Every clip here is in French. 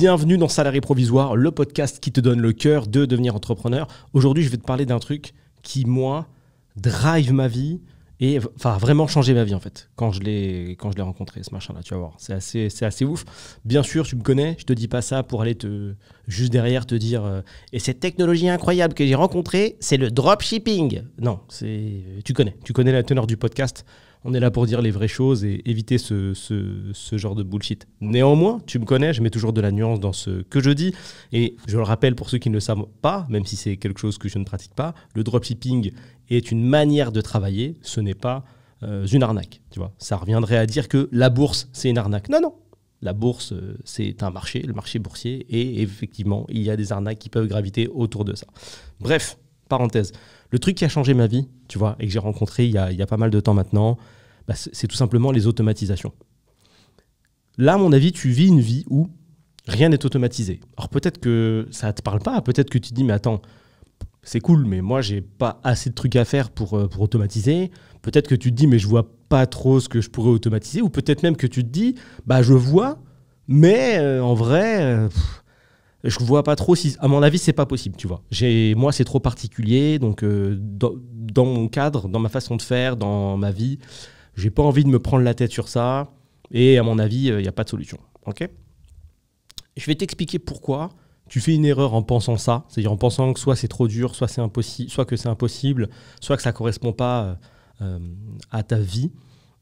Bienvenue dans Salarié Provisoire, le podcast qui te donne le cœur de devenir entrepreneur. Aujourd'hui, je vais te parler d'un truc qui, moi, drive ma vie et vraiment changé ma vie, en fait, quand je l'ai rencontré, ce machin-là, tu vas voir. C'est assez ouf. Bien sûr, tu me connais, je te dis pas ça pour aller juste derrière te dire et cette technologie incroyable que j'ai rencontrée, c'est le dropshipping. Non, tu connais la teneur du podcast. On est là pour dire les vraies choses et éviter ce genre de bullshit. Néanmoins, tu me connais, je mets toujours de la nuance dans ce que je dis. Et je le rappelle pour ceux qui ne le savent pas, même si c'est quelque chose que je ne pratique pas, le dropshipping est une manière de travailler, ce n'est pas une arnaque. Tu vois, ça reviendrait à dire que la bourse, c'est une arnaque. Non. La bourse, c'est un marché, le marché boursier. Et effectivement, il y a des arnaques qui peuvent graviter autour de ça. Bref, parenthèse. Le truc qui a changé ma vie, tu vois, et que j'ai rencontré il y a pas mal de temps maintenant, c'est tout simplement les automatisations. Là, à mon avis, tu vis une vie où rien n'est automatisé. Alors peut-être que ça ne te parle pas, peut-être que tu te dis, mais attends, c'est cool, mais moi, j'ai pas assez de trucs à faire pour automatiser. Peut-être que tu te dis, mais je vois pas trop ce que je pourrais automatiser. Ou peut-être même que tu te dis, je vois, mais en vrai... je vois pas trop si... À mon avis, c'est pas possible, tu vois. Moi, c'est trop particulier. Donc, dans mon cadre, dans ma façon de faire, dans ma vie, j'ai pas envie de me prendre la tête sur ça. Et à mon avis, il n'y a pas de solution. Ok ? Je vais t'expliquer pourquoi tu fais une erreur en pensant ça. C'est-à-dire en pensant que soit c'est trop dur, soit c'est impossible, soit que c'est impossible, soit que ça correspond pas à ta vie.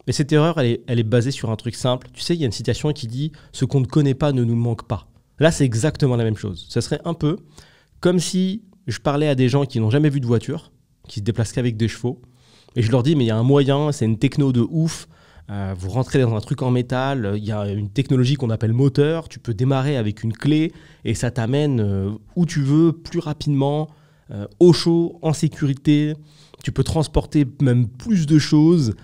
Et cette erreur, elle est basée sur un truc simple. Tu sais, il y a une citation qui dit « Ce qu'on ne connaît pas ne nous manque pas ». Là, c'est exactement la même chose. Ce serait un peu comme si je parlais à des gens qui n'ont jamais vu de voiture, qui se déplacent qu'avec des chevaux, et je leur dis, mais il y a un moyen, c'est une techno de ouf, vous rentrez dans un truc en métal, il y a une technologie qu'on appelle moteur, tu peux démarrer avec une clé, et ça t'amène où tu veux, plus rapidement, au chaud, en sécurité, tu peux transporter même plus de choses,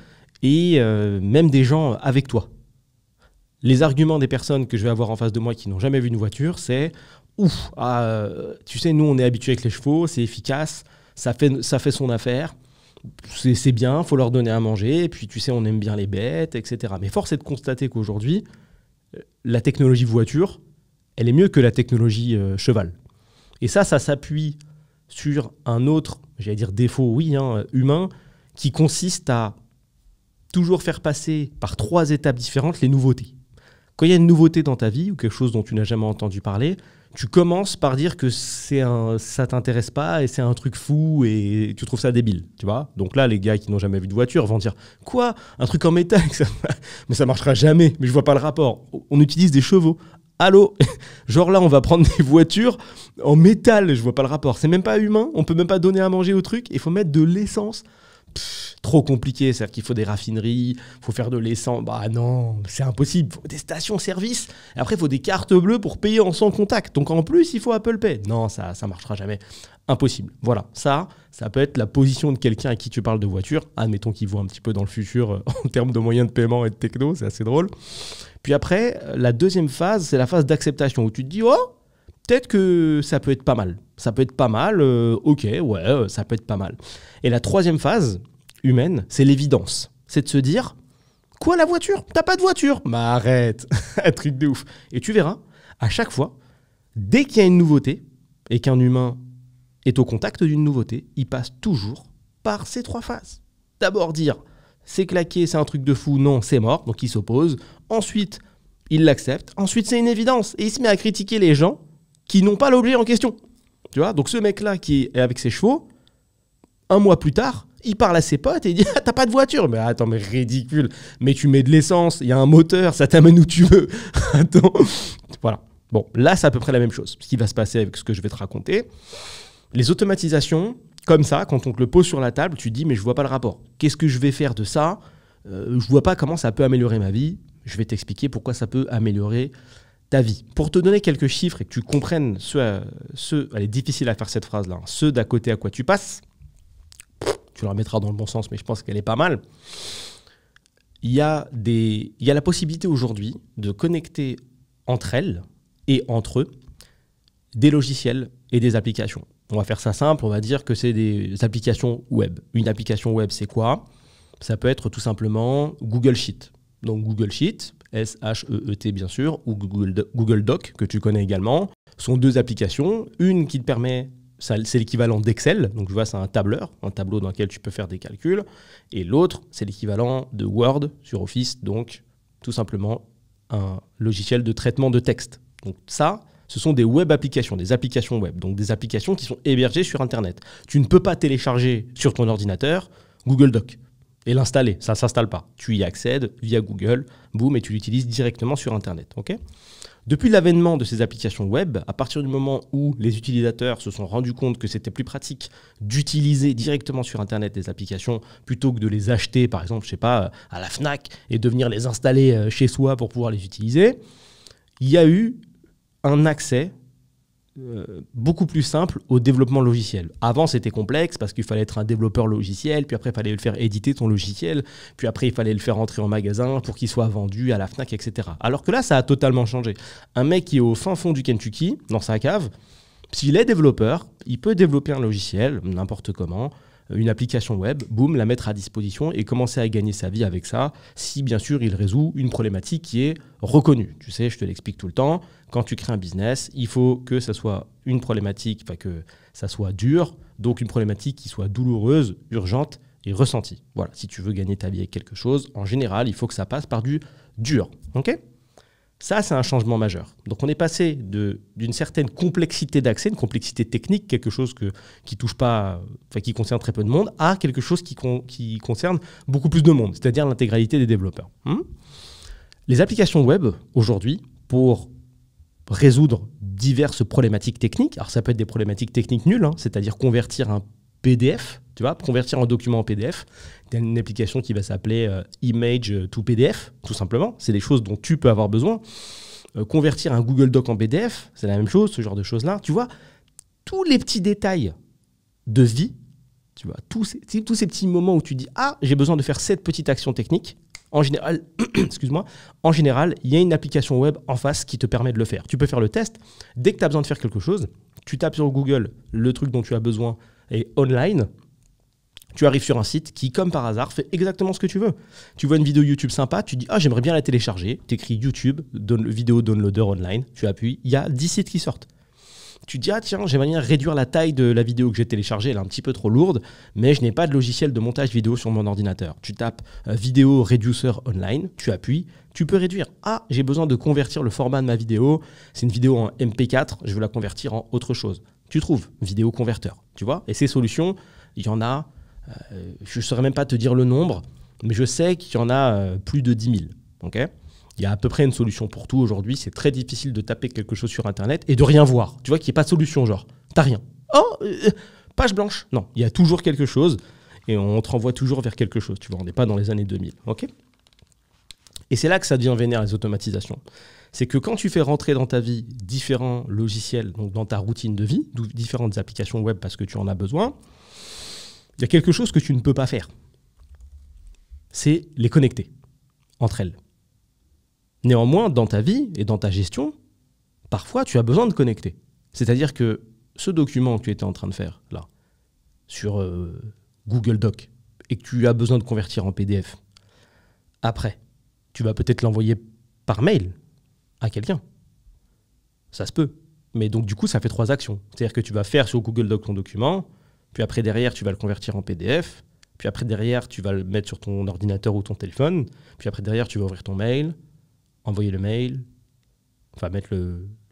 et même des gens avec toi. Les arguments des personnes que je vais avoir en face de moi qui n'ont jamais vu une voiture, c'est « Ouf, tu sais, nous, on est habitués avec les chevaux, c'est efficace, ça fait son affaire, c'est bien, il faut leur donner à manger, et puis tu sais, on aime bien les bêtes, etc. » Mais force est de constater qu'aujourd'hui, la technologie voiture, elle est mieux que la technologie cheval. Et ça s'appuie sur un autre, j'allais dire défaut, oui, humain, qui consiste à toujours faire passer par 3 étapes différentes les nouveautés. Quand il y a une nouveauté dans ta vie ou quelque chose dont tu n'as jamais entendu parler, tu commences par dire que ça t'intéresse pas et c'est un truc fou et tu trouves ça débile, tu vois. Donc là, les gars qui n'ont jamais vu de voiture vont dire « Quoi ? Un truc en métal ? Mais ça marchera jamais, mais je vois pas le rapport. On utilise des chevaux. Allô ? Genre là, on va prendre des voitures en métal, je vois pas le rapport. C'est même pas humain, on peut même pas donner à manger au truc, il faut mettre de l'essence. » Trop compliqué, c'est-à-dire qu'il faut des raffineries, il faut faire de l'essence. Non, c'est impossible. Il faut des stations-service. Et après, il faut des cartes bleues pour payer en sans contact. Donc en plus, il faut Apple Pay. Non, ça marchera jamais. Impossible. Voilà, ça peut être la position de quelqu'un à qui tu parles de voiture. Admettons qu'il voit un petit peu dans le futur en termes de moyens de paiement et de techno, c'est assez drôle. Puis après, la deuxième phase, c'est la phase d'acceptation où tu te dis « Oh, peut-être que ça peut être pas mal. Ça peut être pas mal, ok, ouais, ça peut être pas mal. » Et la troisième phase humaine, c'est l'évidence. C'est de se dire, quoi la voiture ? T'as pas de voiture ? Arrête, un truc de ouf. Et tu verras, à chaque fois, dès qu'il y a une nouveauté et qu'un humain est au contact d'une nouveauté, il passe toujours par ces 3 phases. D'abord dire, c'est claqué, c'est un truc de fou, non, c'est mort, donc il s'oppose. Ensuite, il l'accepte. Ensuite, c'est une évidence. Et il se met à critiquer les gens qui n'ont pas l'objet en question. Tu vois ? Donc ce mec-là qui est avec ses chevaux, un mois plus tard, il parle à ses potes et il dit « Ah, t'as pas de voiture ?» Mais attends, mais ridicule. Mais tu mets de l'essence, il y a un moteur, ça t'amène où tu veux. Attends. Voilà. Bon, là, c'est à peu près la même chose. Ce qui va se passer avec ce que je vais te raconter. Les automatisations, comme ça, quand on te le pose sur la table, tu te dis « Mais je vois pas le rapport. Qu'est-ce que je vais faire de ça ? Je vois pas comment ça peut améliorer ma vie. » Je vais t'expliquer pourquoi ça peut améliorer ta vie. Pour te donner quelques chiffres et que tu comprennes elle est difficile à faire cette phrase-là, ceux d'à côté à quoi tu passes, tu la remettras dans le bon sens, mais je pense qu'elle est pas mal. Il y a la possibilité aujourd'hui de connecter entre elles et entre eux des logiciels et des applications. On va faire ça simple, on va dire que c'est des applications web. Une application web, c'est quoi ? Ça peut être tout simplement Google Sheet. Donc Google Sheet, SHEET bien sûr, ou Google Doc, que tu connais également, sont deux applications. Une qui te permet, c'est l'équivalent d'Excel, donc tu vois, c'est un tableur, un tableau dans lequel tu peux faire des calculs. Et l'autre, c'est l'équivalent de Word sur Office, donc tout simplement un logiciel de traitement de texte. Donc ça, ce sont des web applications, des applications web, donc des applications qui sont hébergées sur Internet. Tu ne peux pas télécharger sur ton ordinateur Google Doc et l'installer, ça ne s'installe pas. Tu y accèdes via Google, boum, et tu l'utilises directement sur Internet. Okay. Depuis l'avènement de ces applications web, à partir du moment où les utilisateurs se sont rendus compte que c'était plus pratique d'utiliser directement sur Internet des applications plutôt que de les acheter, par exemple, je sais pas, à la Fnac et de venir les installer chez soi pour pouvoir les utiliser, il y a eu un accès beaucoup plus simple au développement logiciel. Avant, c'était complexe parce qu'il fallait être un développeur logiciel, puis après, il fallait le faire éditer ton logiciel, puis après, il fallait le faire entrer en magasin pour qu'il soit vendu à la Fnac, etc. Alors que là, ça a totalement changé. Un mec qui est au fin fond du Kentucky, dans sa cave, s'il est développeur, il peut développer un logiciel, n'importe comment, une application web, boum, la mettre à disposition et commencer à gagner sa vie avec ça, si bien sûr il résout une problématique qui est reconnue. Tu sais, je te l'explique tout le temps, quand tu crées un business, il faut que ça soit une problématique, enfin que ça soit dur, donc une problématique qui soit douloureuse, urgente et ressentie. Voilà, si tu veux gagner ta vie avec quelque chose, en général, il faut que ça passe par du dur. Ok ? Ça, c'est un changement majeur. Donc, on est passé d'une certaine complexité d'accès, une complexité technique, quelque chose qui touche pas, enfin, qui concerne très peu de monde, à quelque chose qui concerne beaucoup plus de monde, c'est-à-dire l'intégralité des développeurs. Les applications web, aujourd'hui, pour résoudre diverses problématiques techniques, alors ça peut être des problématiques techniques nulles, c'est-à-dire convertir un PDF, tu vois, convertir un document en PDF. Tu as une application qui va s'appeler Image to PDF, tout simplement. C'est des choses dont tu peux avoir besoin. Convertir un Google Doc en PDF, c'est la même chose, ce genre de choses-là. Tu vois, tous les petits détails de vie, tu vois, tous ces petits moments où tu dis « Ah, j'ai besoin de faire cette petite action technique », en général, excuse-moi, en général, il y a une application web en face qui te permet de le faire. Tu peux faire le test. Dès que tu as besoin de faire quelque chose, tu tapes sur Google le truc dont tu as besoin et online, tu arrives sur un site qui, comme par hasard, fait exactement ce que tu veux. Tu vois une vidéo YouTube sympa, tu dis « Ah, j'aimerais bien la télécharger ». Tu écris YouTube, vidéo downloader online, tu appuies, il y a 10 sites qui sortent. Tu dis « Ah tiens, j'aimerais bien réduire la taille de la vidéo que j'ai téléchargée, elle est un petit peu trop lourde, mais je n'ai pas de logiciel de montage vidéo sur mon ordinateur ». Tu tapes « Vidéo Reducer Online », tu appuies, tu peux réduire. « Ah, j'ai besoin de convertir le format de ma vidéo, c'est une vidéo en MP4, je veux la convertir en autre chose ». Tu trouves vidéo converteur, tu vois. Et ces solutions, il y en a, je ne saurais même pas te dire le nombre, mais je sais qu'il y en a plus de 10 000. Okay, il y a à peu près une solution pour tout aujourd'hui. C'est très difficile de taper quelque chose sur Internet et de rien voir. Tu vois qu'il n'y a pas de solution, genre, t'as rien. Oh, page blanche. Non, il y a toujours quelque chose et on te renvoie toujours vers quelque chose. Tu vois, on n'est pas dans les années 2000. Okay, et c'est là que ça devient vénère, les automatisations. C'est que quand tu fais rentrer dans ta vie différents logiciels, donc dans ta routine de vie, différentes applications web parce que tu en as besoin, il y a quelque chose que tu ne peux pas faire. C'est les connecter entre elles. Néanmoins, dans ta vie et dans ta gestion, parfois tu as besoin de connecter. C'est-à-dire que ce document que tu étais en train de faire là, sur Google Doc, et que tu as besoin de convertir en PDF, après, tu vas peut-être l'envoyer par mail à quelqu'un. Ça se peut. Mais donc, du coup, ça fait 3 actions. C'est-à-dire que tu vas faire sur Google Doc ton document, puis après, derrière, tu vas le convertir en PDF, puis après, derrière, tu vas le mettre sur ton ordinateur ou ton téléphone, puis après, derrière, tu vas ouvrir ton mail, envoyer le mail, enfin, mettre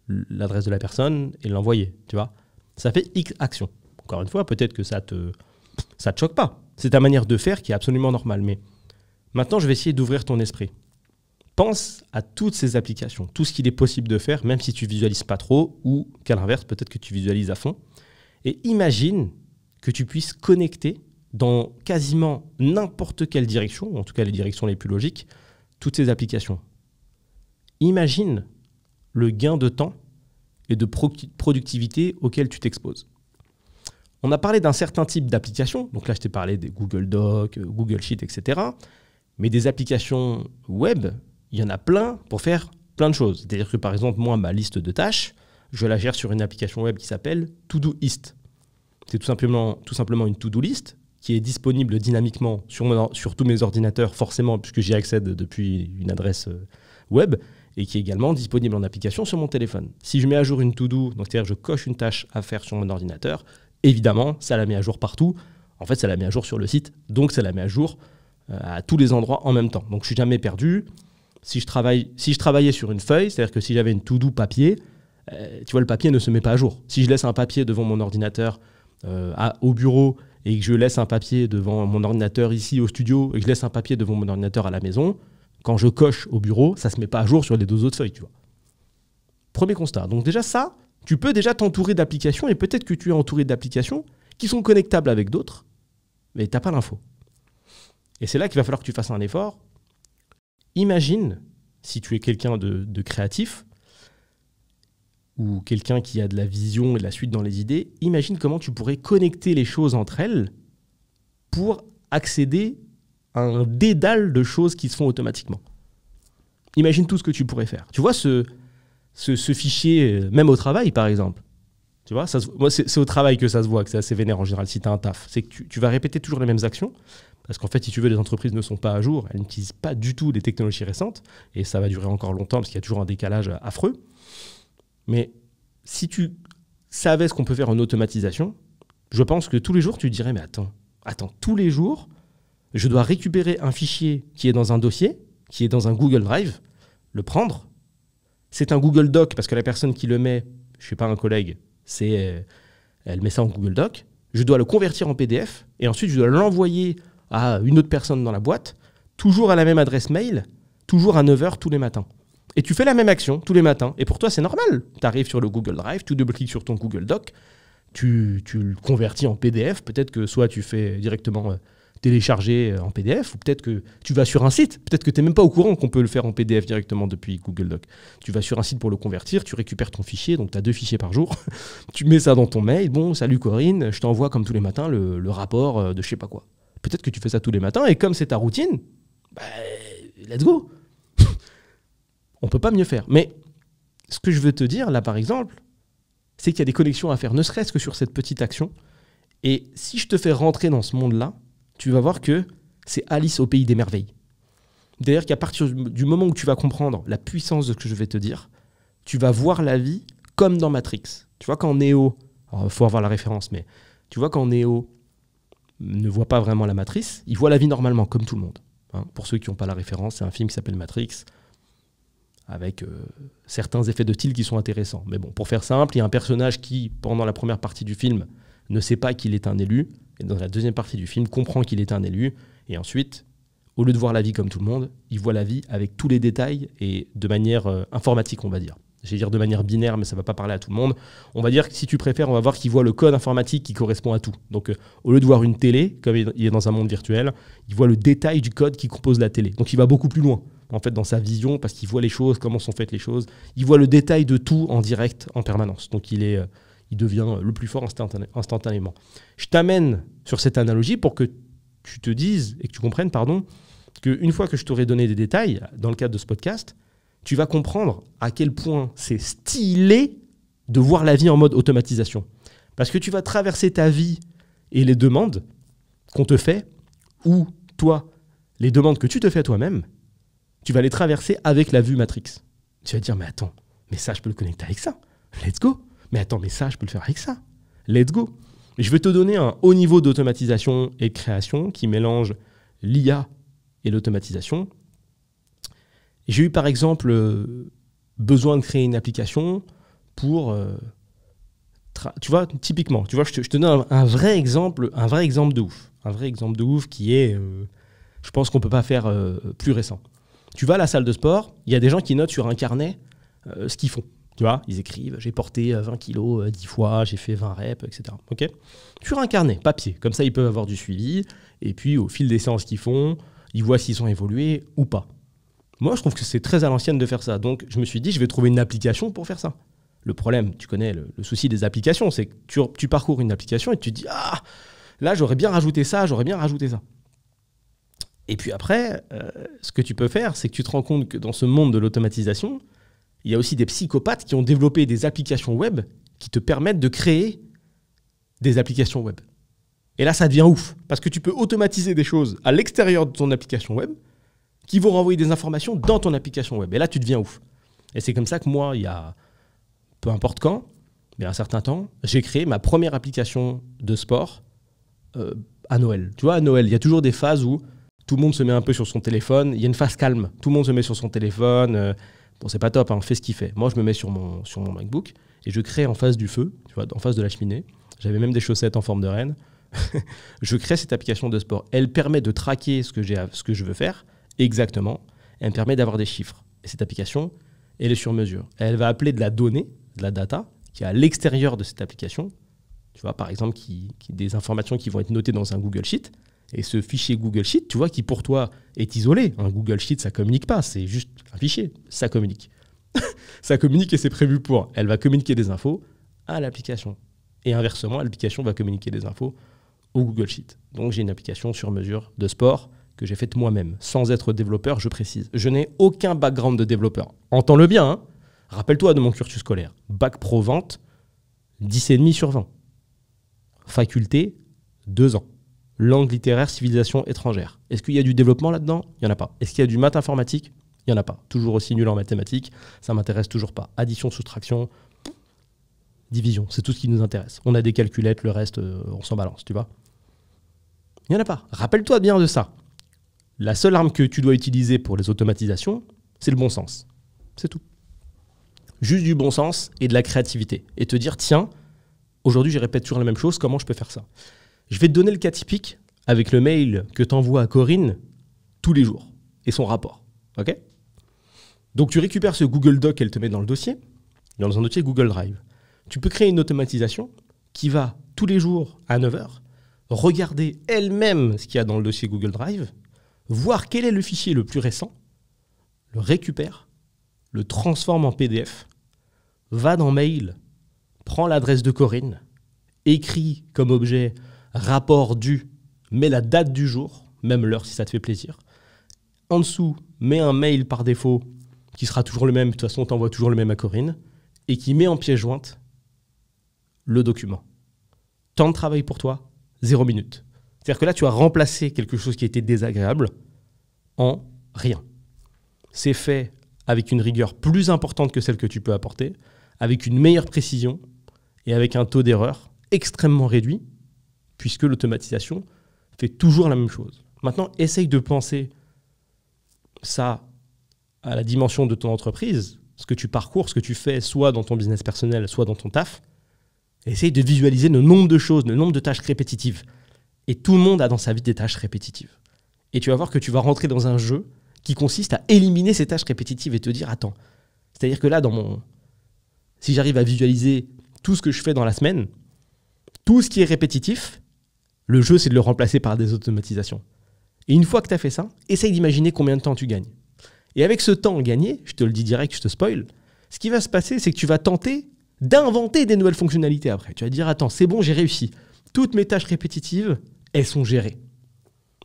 l'adresse de la personne et l'envoyer, tu vois. Ça fait X actions. Encore une fois, peut-être que ça te choque pas. C'est ta manière de faire qui est absolument normale. Mais maintenant, je vais essayer d'ouvrir ton esprit. Pense à toutes ces applications, tout ce qu'il est possible de faire, même si tu visualises pas trop, ou qu'à l'inverse, peut-être que tu visualises à fond. Et imagine que tu puisses connecter dans quasiment n'importe quelle direction, en tout cas les directions les plus logiques, toutes ces applications. Imagine le gain de temps et de productivité auquel tu t'exposes. On a parlé d'un certain type d'applications, donc là je t'ai parlé des Google Docs, Google Sheets, etc. Mais des applications web, il y en a plein pour faire plein de choses. C'est-à-dire que par exemple, moi, ma liste de tâches, je la gère sur une application web qui s'appelle Todoist. C'est tout simplement une to-do list qui est disponible dynamiquement sur tous mes ordinateurs, forcément, puisque j'y accède depuis une adresse web et qui est également disponible en application sur mon téléphone. Si je mets à jour une to-do, donc c'est-à-dire que je coche une tâche à faire sur mon ordinateur, évidemment, ça la met à jour partout. En fait, ça la met à jour sur le site, donc ça la met à jour à tous les endroits en même temps. Donc je suis jamais perdu. Si je travaillais sur une feuille, c'est-à-dire que si j'avais une to-do papier, tu vois, le papier ne se met pas à jour. Si je laisse un papier devant mon ordinateur au bureau et que je laisse un papier devant mon ordinateur ici au studio et que je laisse un papier devant mon ordinateur à la maison, quand je coche au bureau, ça ne se met pas à jour sur les 2 autres feuilles, tu vois. Premier constat. Donc déjà ça, tu peux déjà t'entourer d'applications et peut-être que tu es entouré d'applications qui sont connectables avec d'autres, mais tu n'as pas l'info. Et c'est là qu'il va falloir que tu fasses un effort. Imagine, si tu es quelqu'un de créatif ou quelqu'un qui a de la vision et de la suite dans les idées, imagine comment tu pourrais connecter les choses entre elles pour accéder à un dédale de choses qui se font automatiquement. Imagine tout ce que tu pourrais faire. Tu vois ce fichier, même au travail par exemple. Tu vois, moi c'est au travail que ça se voit, que c'est assez vénère en général si tu as un taf. C'est que tu vas répéter toujours les mêmes actions. Parce qu'en fait, si tu veux, les entreprises ne sont pas à jour, elles n'utilisent pas du tout les technologies récentes, et ça va durer encore longtemps parce qu'il y a toujours un décalage affreux. Mais si tu savais ce qu'on peut faire en automatisation, je pense que tous les jours, tu te dirais, mais attends, tous les jours, je dois récupérer un fichier qui est dans un dossier, qui est dans un Google Drive, le prendre. C'est un Google Doc, parce que la personne qui le met, je ne suis pas un collègue, elle met ça en Google Doc. Je dois le convertir en PDF, et ensuite, je dois l'envoyer à une autre personne dans la boîte, toujours à la même adresse mail, toujours à 9h tous les matins. Et tu fais la même action tous les matins. Et pour toi, c'est normal. Tu arrives sur le Google Drive, tu double-cliques sur ton Google Doc, tu le convertis en PDF. Peut-être que soit tu fais directement télécharger en PDF, ou peut-être que tu vas sur un site. Peut-être que tu n'es même pas au courant qu'on peut le faire en PDF directement depuis Google Doc. Tu vas sur un site pour le convertir, tu récupères ton fichier, donc tu as 2 fichiers par jour. Tu mets ça dans ton mail. Bon, salut Corinne, je t'envoie comme tous les matins le rapport de je sais pas quoi. Peut-être que tu fais ça tous les matins, et comme c'est ta routine, let's go. On ne peut pas mieux faire. Mais ce que je veux te dire, là, par exemple, c'est qu'il y a des connexions à faire, ne serait-ce que sur cette petite action. Et si je te fais rentrer dans ce monde-là, tu vas voir que c'est Alice au pays des merveilles. D'ailleurs, qu'à partir du moment où tu vas comprendre la puissance de ce que je vais te dire, tu vas voir la vie comme dans Matrix. Tu vois, quand Neo, il faut avoir la référence, mais tu vois, quand Neo ne voit pas vraiment la matrice, il voit la vie normalement, comme tout le monde. Hein. Pour ceux qui n'ont pas la référence, c'est un film qui s'appelle Matrix, avec certains effets de style qui sont intéressants. Mais bon, pour faire simple, il y a un personnage qui, pendant la première partie du film, ne sait pas qu'il est un élu, et dans la deuxième partie du film, comprend qu'il est un élu, et ensuite, au lieu de voir la vie comme tout le monde, il voit la vie avec tous les détails, et de manière informatique, on va dire. Je vais dire de manière binaire, mais ça ne va pas parler à tout le monde. On va dire que si tu préfères, on va voir qu'il voit le code informatique qui correspond à tout. Donc, au lieu de voir une télé, comme il est dans un monde virtuel, il voit le détail du code qui compose la télé. Donc, il va beaucoup plus loin, en fait, dans sa vision, parce qu'il voit les choses, comment sont faites les choses. Il voit le détail de tout en direct, en permanence. Donc, il devient le plus fort instantanément. Je t'amène sur cette analogie pour que tu te dises, et que tu comprennes, qu'une fois que je t'aurai donné des détails, dans le cadre de ce podcast, tu vas comprendre à quel point c'est stylé de voir la vie en mode automatisation. Parce que tu vas traverser ta vie et les demandes qu'on te fait, ou toi, les demandes que tu te fais toi-même, tu vas les traverser avec la vue Matrix. Tu vas te dire, mais attends, mais ça, je peux le connecter avec ça. Let's go. Mais attends, mais ça, je peux le faire avec ça. Let's go. Je vais te donner un haut niveau d'automatisation et de création qui mélange l'IA et l'automatisation. J'ai eu par exemple besoin de créer une application pour, tu vois, typiquement, tu vois, je te donne un vrai exemple de ouf. Un vrai exemple de ouf qui est, je pense qu'on ne peut pas faire plus récent. Tu vas à la salle de sport, il y a des gens qui notent sur un carnet ce qu'ils font. Tu vois, ils écrivent, j'ai porté 20 kilos 10 fois, j'ai fait 20 reps, etc. Okay, sur un carnet, papier, comme ça ils peuvent avoir du suivi, et puis au fil des séances qu'ils font, ils voient s'ils ont évolué ou pas. Moi, je trouve que c'est très à l'ancienne de faire ça. Donc, je me suis dit, je vais trouver une application pour faire ça. Le problème, tu connais le souci des applications, c'est que tu parcours une application et tu te dis, ah, là, j'aurais bien rajouté ça, j'aurais bien rajouté ça. Et puis après, ce que tu peux faire, c'est que tu te rends compte que dans ce monde de l'automatisation, il y a aussi des psychopathes qui ont développé des applications web qui te permettent de créer des applications web. Et là, ça devient ouf, parce que tu peux automatiser des choses à l'extérieur de ton application web qui vont renvoyer des informations dans ton application web. Et là, tu deviens ouf. Et c'est comme ça que moi, il y a peu importe quand, mais un certain temps, j'ai créé ma première application de sport à Noël. Tu vois, à Noël, il y a toujours des phases où tout le monde se met un peu sur son téléphone. Il y a une phase calme. Tout le monde se met sur son téléphone. Bon, c'est pas top, hein, fais ce qu'il fait. Moi, je me mets sur mon MacBook et je crée en face du feu, tu vois, en face de la cheminée. J'avais même des chaussettes en forme de reine. Je crée cette application de sport. Elle permet de traquer ce que je veux faire exactement. Elle me permet d'avoir des chiffres. Et cette application, elle est sur mesure. Elle va appeler de la donnée, de la data, qui est à l'extérieur de cette application. Tu vois, par exemple, des informations qui vont être notées dans un Google Sheet. Et ce fichier Google Sheet, tu vois, qui pour toi est isolé. Un Google Sheet, ça ne communique pas. C'est juste un fichier. Ça communique. Ça communique et c'est prévu pour. Elle va communiquer des infos à l'application. Et inversement, l'application va communiquer des infos au Google Sheet. Donc, j'ai une application sur mesure de sport que j'ai faite moi-même, sans être développeur, je précise. Je n'ai aucun background de développeur. Entends-le bien, hein. Rappelle-toi de mon cursus scolaire. Bac pro vente, 10,5 sur 20. Faculté, 2 ans. Langue littéraire, civilisation étrangère. Est-ce qu'il y a du développement là-dedans? Il n'y en a pas. Est-ce qu'il y a du maths informatique? Il n'y en a pas. Toujours aussi nul en mathématiques, ça ne m'intéresse toujours pas. Addition, soustraction, division, c'est tout ce qui nous intéresse. On a des calculettes, le reste, on s'en balance, tu vois. Il n'y en a pas. Rappelle-toi bien de ça. La seule arme que tu dois utiliser pour les automatisations, c'est le bon sens. C'est tout. Juste du bon sens et de la créativité. Et te dire, tiens, aujourd'hui, je répète toujours la même chose, comment je peux faire ça? Je vais te donner le cas typique avec le mail que tu envoies à Corinne tous les jours et son rapport. OK? Donc, tu récupères ce Google Doc qu'elle te met dans le dossier, dans un dossier Google Drive. Tu peux créer une automatisation qui va, tous les jours, à 9 h, regarder elle-même ce qu'il y a dans le dossier Google Drive, voir quel est le fichier le plus récent, le récupère, le transforme en PDF, va dans Mail, prend l'adresse de Corinne, écrit comme objet rapport dû, met la date du jour, même l'heure si ça te fait plaisir. En dessous, met un mail par défaut qui sera toujours le même, de toute façon, tu envoies toujours le même à Corinne, et qui met en pièce jointe le document. Temps de travail pour toi, 0 minute. C'est-à-dire que là, tu as remplacé quelque chose qui était désagréable en rien. C'est fait avec une rigueur plus importante que celle que tu peux apporter, avec une meilleure précision et avec un taux d'erreur extrêmement réduit, puisque l'automatisation fait toujours la même chose. Maintenant, essaye de penser ça à la dimension de ton entreprise, ce que tu parcours, ce que tu fais, soit dans ton business personnel, soit dans ton taf. Essaye de visualiser le nombre de choses, le nombre de tâches répétitives. Et tout le monde a dans sa vie des tâches répétitives. Et tu vas voir que tu vas rentrer dans un jeu qui consiste à éliminer ces tâches répétitives et te dire, attends, c'est-à-dire que là, si j'arrive à visualiser tout ce que je fais dans la semaine, tout ce qui est répétitif, le jeu, c'est de le remplacer par des automatisations. Et une fois que tu as fait ça, essaye d'imaginer combien de temps tu gagnes. Et avec ce temps gagné, je te le dis direct, je te spoil, ce qui va se passer, c'est que tu vas tenter d'inventer des nouvelles fonctionnalités après. Tu vas dire, attends, c'est bon, j'ai réussi. Toutes mes tâches répétitives, elles sont gérées.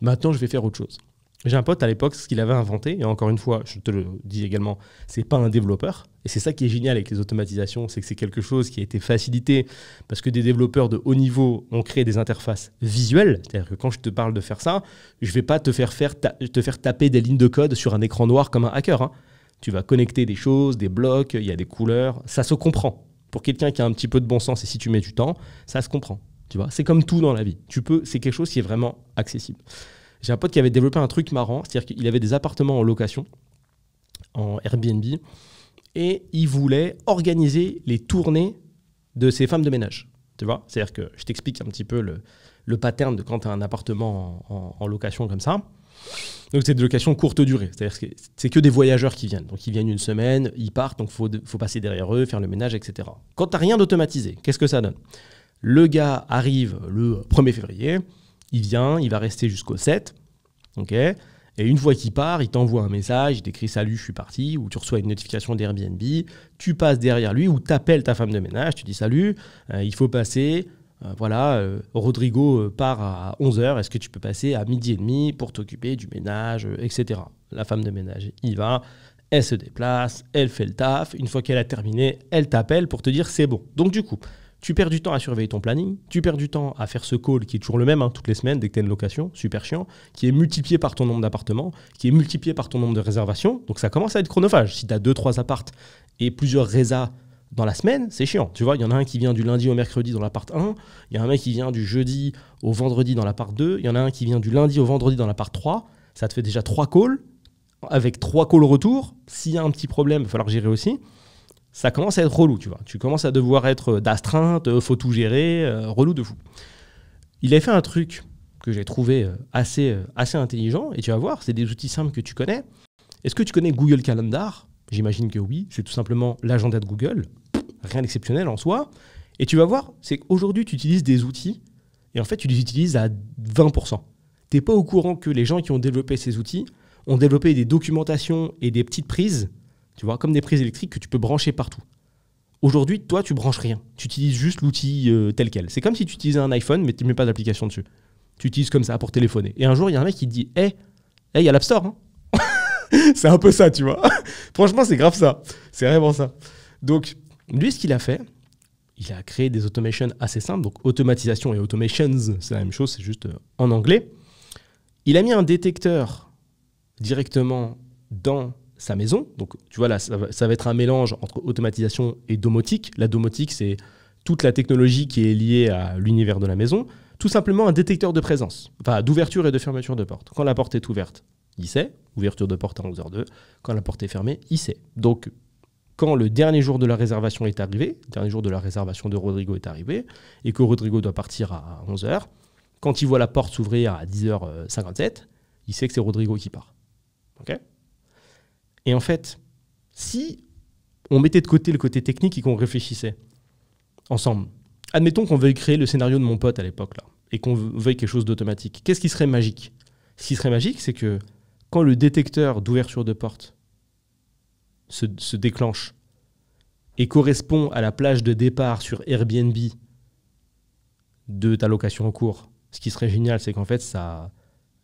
Maintenant, je vais faire autre chose. J'ai un pote à l'époque, ce qu'il avait inventé, et encore une fois, je te le dis également, c'est pas un développeur. Et c'est ça qui est génial avec les automatisations, c'est que c'est quelque chose qui a été facilité parce que des développeurs de haut niveau ont créé des interfaces visuelles. C'est-à-dire que quand je te parle de faire ça, je vais pas te faire taper des lignes de code sur un écran noir comme un hacker, hein. Tu vas connecter des choses, des blocs, il y a des couleurs, ça se comprend. Pour quelqu'un qui a un petit peu de bon sens et si tu mets du temps, ça se comprend. Tu vois, c'est comme tout dans la vie. C'est quelque chose qui est vraiment accessible. J'ai un pote qui avait développé un truc marrant, c'est-à-dire qu'il avait des appartements en location, en Airbnb, et il voulait organiser les tournées de ses femmes de ménage. Tu vois, c'est-à-dire que je t'explique un petit peu le pattern de quand tu as un appartement en location comme ça. Donc c'est des locations courte durée, c'est-à-dire que c'est que des voyageurs qui viennent. Donc ils viennent une semaine, ils partent, donc il faut passer derrière eux, faire le ménage, etc. Quand tu n'as rien d'automatisé, qu'est-ce que ça donne? Le gars arrive le 1er février, il vient, il va rester jusqu'au 7, ok, et une fois qu'il part, il t'envoie un message, il t'écrit « Salut, je suis parti » ou tu reçois une notification d'Airbnb, tu passes derrière lui ou tu appelles ta femme de ménage, tu dis « Salut, il faut passer, Rodrigo part à 11 h, est-ce que tu peux passer à 12h30 pour t'occuper du ménage, etc. » La femme de ménage y va, elle se déplace, elle fait le taf, une fois qu'elle a terminé, elle t'appelle pour te dire « C'est bon ». Donc du coup, Tu perds du temps à surveiller ton planning, tu perds du temps à faire ce call qui est toujours le même toutes les semaines dès que tu as une location, super chiant, qui est multiplié par ton nombre d'appartements, qui est multiplié par ton nombre de réservations. Donc ça commence à être chronophage. Si tu as 2-3 appartes et plusieurs résas dans la semaine, c'est chiant. Tu vois, il y en a un qui vient du lundi au mercredi dans l'appart 1, il y a un mec qui vient du jeudi au vendredi dans l'appart 2, il y en a un qui vient du lundi au vendredi dans l'appart 3. Ça te fait déjà 3 calls, avec 3 calls retour. S'il y a un petit problème, il va falloir gérer aussi. Ça commence à être relou, tu vois. Tu commences à devoir être d'astreinte, faut tout gérer, relou de fou. Il a fait un truc que j'ai trouvé assez intelligent, et tu vas voir, c'est des outils simples que tu connais. Est-ce que tu connais Google Calendar ? J'imagine que oui, c'est tout simplement l'agenda de Google, rien d'exceptionnel en soi. Et tu vas voir, c'est qu'aujourd'hui, tu utilises des outils, et en fait, tu les utilises à 20%. Tu n'es pas au courant que les gens qui ont développé ces outils ont développé des documentations et des petites prises, tu vois, comme des prises électriques que tu peux brancher partout. Aujourd'hui, toi, tu branches rien. Tu utilises juste l'outil tel quel. C'est comme si tu utilisais un iPhone, mais tu ne mets pas d'application dessus. Tu utilises comme ça pour téléphoner. Et un jour, il y a un mec qui te dit « Hey, il y a l'App Store. Hein » C'est un peu ça, tu vois. Franchement, c'est grave ça. C'est vraiment ça. Donc, lui, ce qu'il a fait, il a créé des automations assez simples. Donc, automatisation et automations, c'est la même chose, c'est juste en anglais. Il a mis un détecteur directement dans sa maison. Donc, tu vois, là, ça va être un mélange entre automatisation et domotique. La domotique, c'est toute la technologie qui est liée à l'univers de la maison. Tout simplement un détecteur de présence, enfin d'ouverture et de fermeture de porte. Quand la porte est ouverte, il sait. Ouverture de porte à 11h02. Quand la porte est fermée, il sait. Donc, quand le dernier jour de la réservation est arrivé, le dernier jour de la réservation de Rodrigo est arrivé, et que Rodrigo doit partir à 11h, quand il voit la porte s'ouvrir à 10h57, il sait que c'est Rodrigo qui part. Ok ? Et en fait, si on mettait de côté le côté technique et qu'on réfléchissait ensemble, admettons qu'on veuille créer le scénario de mon pote à l'époque, là, et qu'on veuille quelque chose d'automatique, qu'est-ce qui serait magique ? Ce qui serait magique, c'est que quand le détecteur d'ouverture de porte se déclenche et correspond à la plage de départ sur Airbnb de ta location en cours, ce qui serait génial, c'est qu'en fait, ça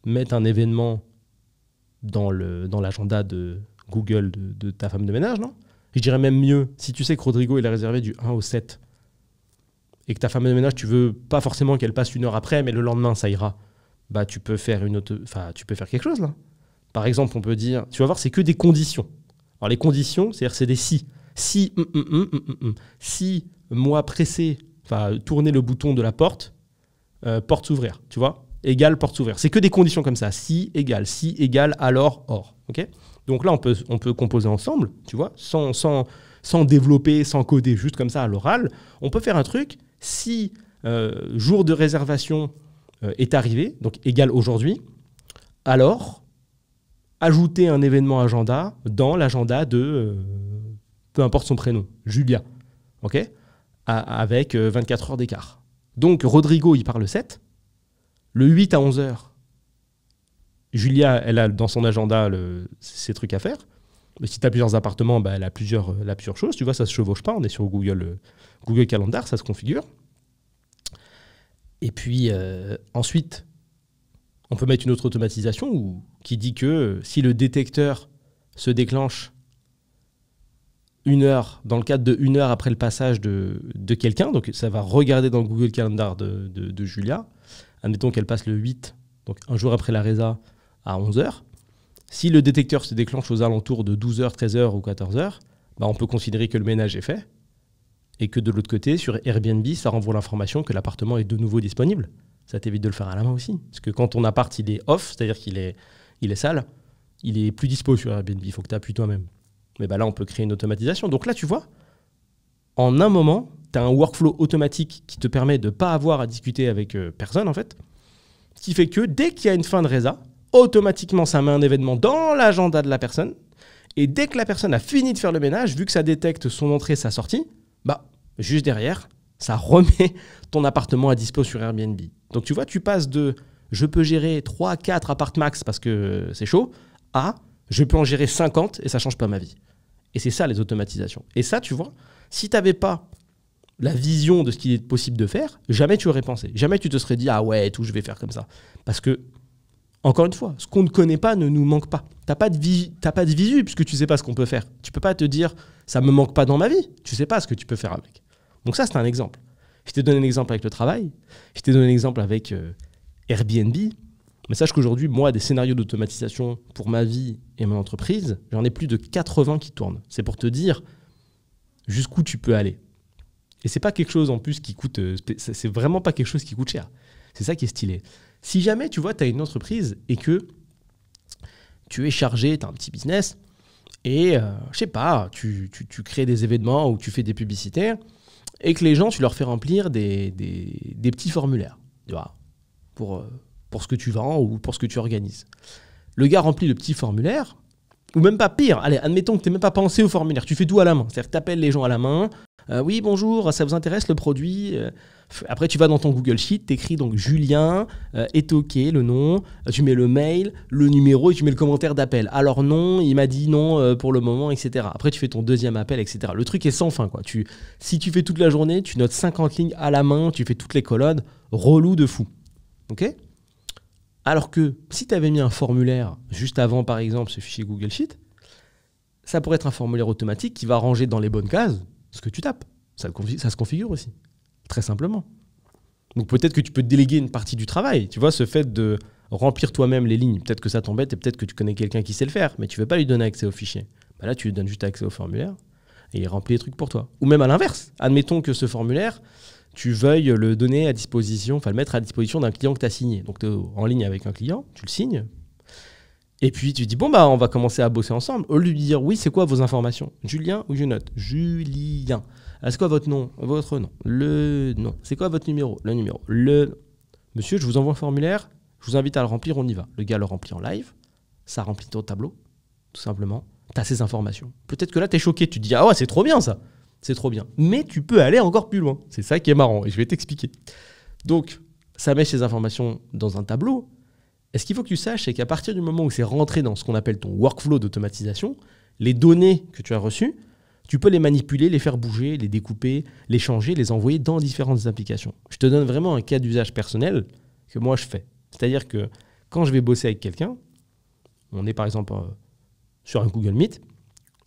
mette un événement dans l'agenda de Google de ta femme de ménage, non ? Je dirais même mieux, si tu sais que Rodrigo il est réservé du 1 au 7 et que ta femme de ménage, tu veux pas forcément qu'elle passe une heure après, mais le lendemain, ça ira, bah tu peux faire tu peux faire quelque chose, là. Par exemple, on peut dire, tu vas voir, c'est que des conditions. Alors les conditions, c'est des si. Si, moi pressé, tourner le bouton de la porte, porte s'ouvrir, tu vois, égale porte s'ouvrir. C'est que des conditions comme ça. Si égale alors or. Ok ? Donc là, on peut composer ensemble, tu vois, sans développer, sans coder, juste comme ça à l'oral. On peut faire un truc, si jour de réservation est arrivé, donc égale aujourd'hui, alors ajouter un événement agenda dans l'agenda de, peu importe son prénom, Julia, ok, avec 24 heures d'écart. Donc Rodrigo, il part le 7, le 8 à 11h, Julia, elle a dans son agenda ses trucs à faire. Mais si tu as plusieurs appartements, elle a plusieurs choses, tu vois, ça ne se chevauche pas, on est sur Google Calendar, ça se configure. Et puis ensuite, on peut mettre une autre automatisation qui dit que si le détecteur se déclenche dans le cadre de 1 heure après le passage de quelqu'un, donc ça va regarder dans le Google Calendar de Julia, admettons qu'elle passe le 8, donc un jour après la résa à 11h, si le détecteur se déclenche aux alentours de 12h, 13h ou 14h, on peut considérer que le ménage est fait et que de l'autre côté, sur Airbnb, ça renvoie l'information que l'appartement est de nouveau disponible. Ça t'évite de le faire à la main aussi. Parce que quand ton appart il est off, c'est-à-dire qu'il est sale, il est plus dispo sur Airbnb, il faut que tu appuies toi-même. Mais là, on peut créer une automatisation. Donc là, tu vois, en un moment, tu as un workflow automatique qui te permet de ne pas avoir à discuter avec personne, en fait. Ce qui fait que dès qu'il y a une fin de résa, automatiquement, ça met un événement dans l'agenda de la personne. Et dès que la personne a fini de faire le ménage, vu que ça détecte son entrée, sa sortie, juste derrière, ça remet ton appartement à dispo sur Airbnb. Donc tu vois, tu passes de « je peux gérer 3 à 4 appart max parce que c'est chaud » à « je peux en gérer 50 et ça ne change pas ma vie ». Et c'est ça les automatisations. Et ça, tu vois, si tu n'avais pas la vision de ce qu'il est possible de faire, jamais tu aurais pensé. Jamais tu te serais dit « ah ouais, tout, je vais faire comme ça ». Parce que, encore une fois, ce qu'on ne connaît pas ne nous manque pas. Tu n'as pas de visu puisque tu ne sais pas ce qu'on peut faire. Tu ne peux pas te dire « ça ne me manque pas dans ma vie ». Tu ne sais pas ce que tu peux faire avec. Donc ça, c'est un exemple. Je t'ai donné un exemple avec le travail, je t'ai donné un exemple avec Airbnb, mais sache qu'aujourd'hui, moi, des scénarios d'automatisation pour ma vie et mon entreprise, j'en ai plus de 80 qui tournent. C'est pour te dire jusqu'où tu peux aller. Et c'est pas quelque chose en plus qui coûte, c'est vraiment pas quelque chose qui coûte cher. C'est ça qui est stylé. Si jamais, tu vois, tu as une entreprise et que tu es chargé, tu as un petit business, et je sais pas, tu crées des événements ou tu fais des publicités, et que les gens, tu leur fais remplir des petits formulaires, tu vois, pour ce que tu vends ou pour ce que tu organises. Le gars remplit le petit formulaire, ou même pas pire, allez, admettons que tu n'aies même pas pensé au formulaire, tu fais tout à la main, c'est-à-dire que tu appelles les gens à la main, oui, bonjour, ça vous intéresse le produit Après, tu vas dans ton Google Sheet, tu écris donc Julien, est OK, le nom, tu mets le mail, le numéro et tu mets le commentaire d'appel. Alors non, il m'a dit non pour le moment, etc. Après, tu fais ton deuxième appel, etc. Le truc est sans fin, quoi. Si tu fais toute la journée, tu notes 50 lignes à la main, tu fais toutes les colonnes, relou de fou. OK ? Alors que si tu avais mis un formulaire juste avant, par exemple, ce fichier Google Sheet, ça pourrait être un formulaire automatique qui va ranger dans les bonnes cases ce que tu tapes. Ça se configure aussi, très simplement. Donc peut-être que tu peux déléguer une partie du travail. Tu vois, ce fait de remplir toi-même les lignes, peut-être que ça t'embête et peut-être que tu connais quelqu'un qui sait le faire, mais tu ne veux pas lui donner accès au fichier. Bah là, tu lui donnes juste accès au formulaire et il remplit les trucs pour toi. Ou même à l'inverse. Admettons que ce formulaire, tu veuilles le donner à disposition, enfin le mettre à disposition d'un client que tu as signé. Donc tu es en ligne avec un client, tu le signes. Et puis tu dis, bon, bah, on va commencer à bosser ensemble. Au lieu de lui dire, oui, c'est quoi vos informations ? Julien ou je note ? Julien. C'est quoi votre nom ? Votre nom. Le nom. C'est quoi votre numéro ? Le numéro. Monsieur, je vous envoie un formulaire. Je vous invite à le remplir, on y va. Le gars le remplit en live. Ça remplit ton tableau, tout simplement. Tu as ces informations. Peut-être que là, tu es choqué. Tu te dis, ah ouais, c'est trop bien ça. C'est trop bien. Mais tu peux aller encore plus loin. C'est ça qui est marrant et je vais t'expliquer. Donc, ça met ces informations dans un tableau. Et ce qu'il faut que tu saches, c'est qu'à partir du moment où c'est rentré dans ce qu'on appelle ton workflow d'automatisation, les données que tu as reçues, tu peux les manipuler, les faire bouger, les découper, les changer, les envoyer dans différentes applications. Je te donne vraiment un cas d'usage personnel que moi je fais. C'est-à-dire que quand je vais bosser avec quelqu'un, on est par exemple sur un Google Meet,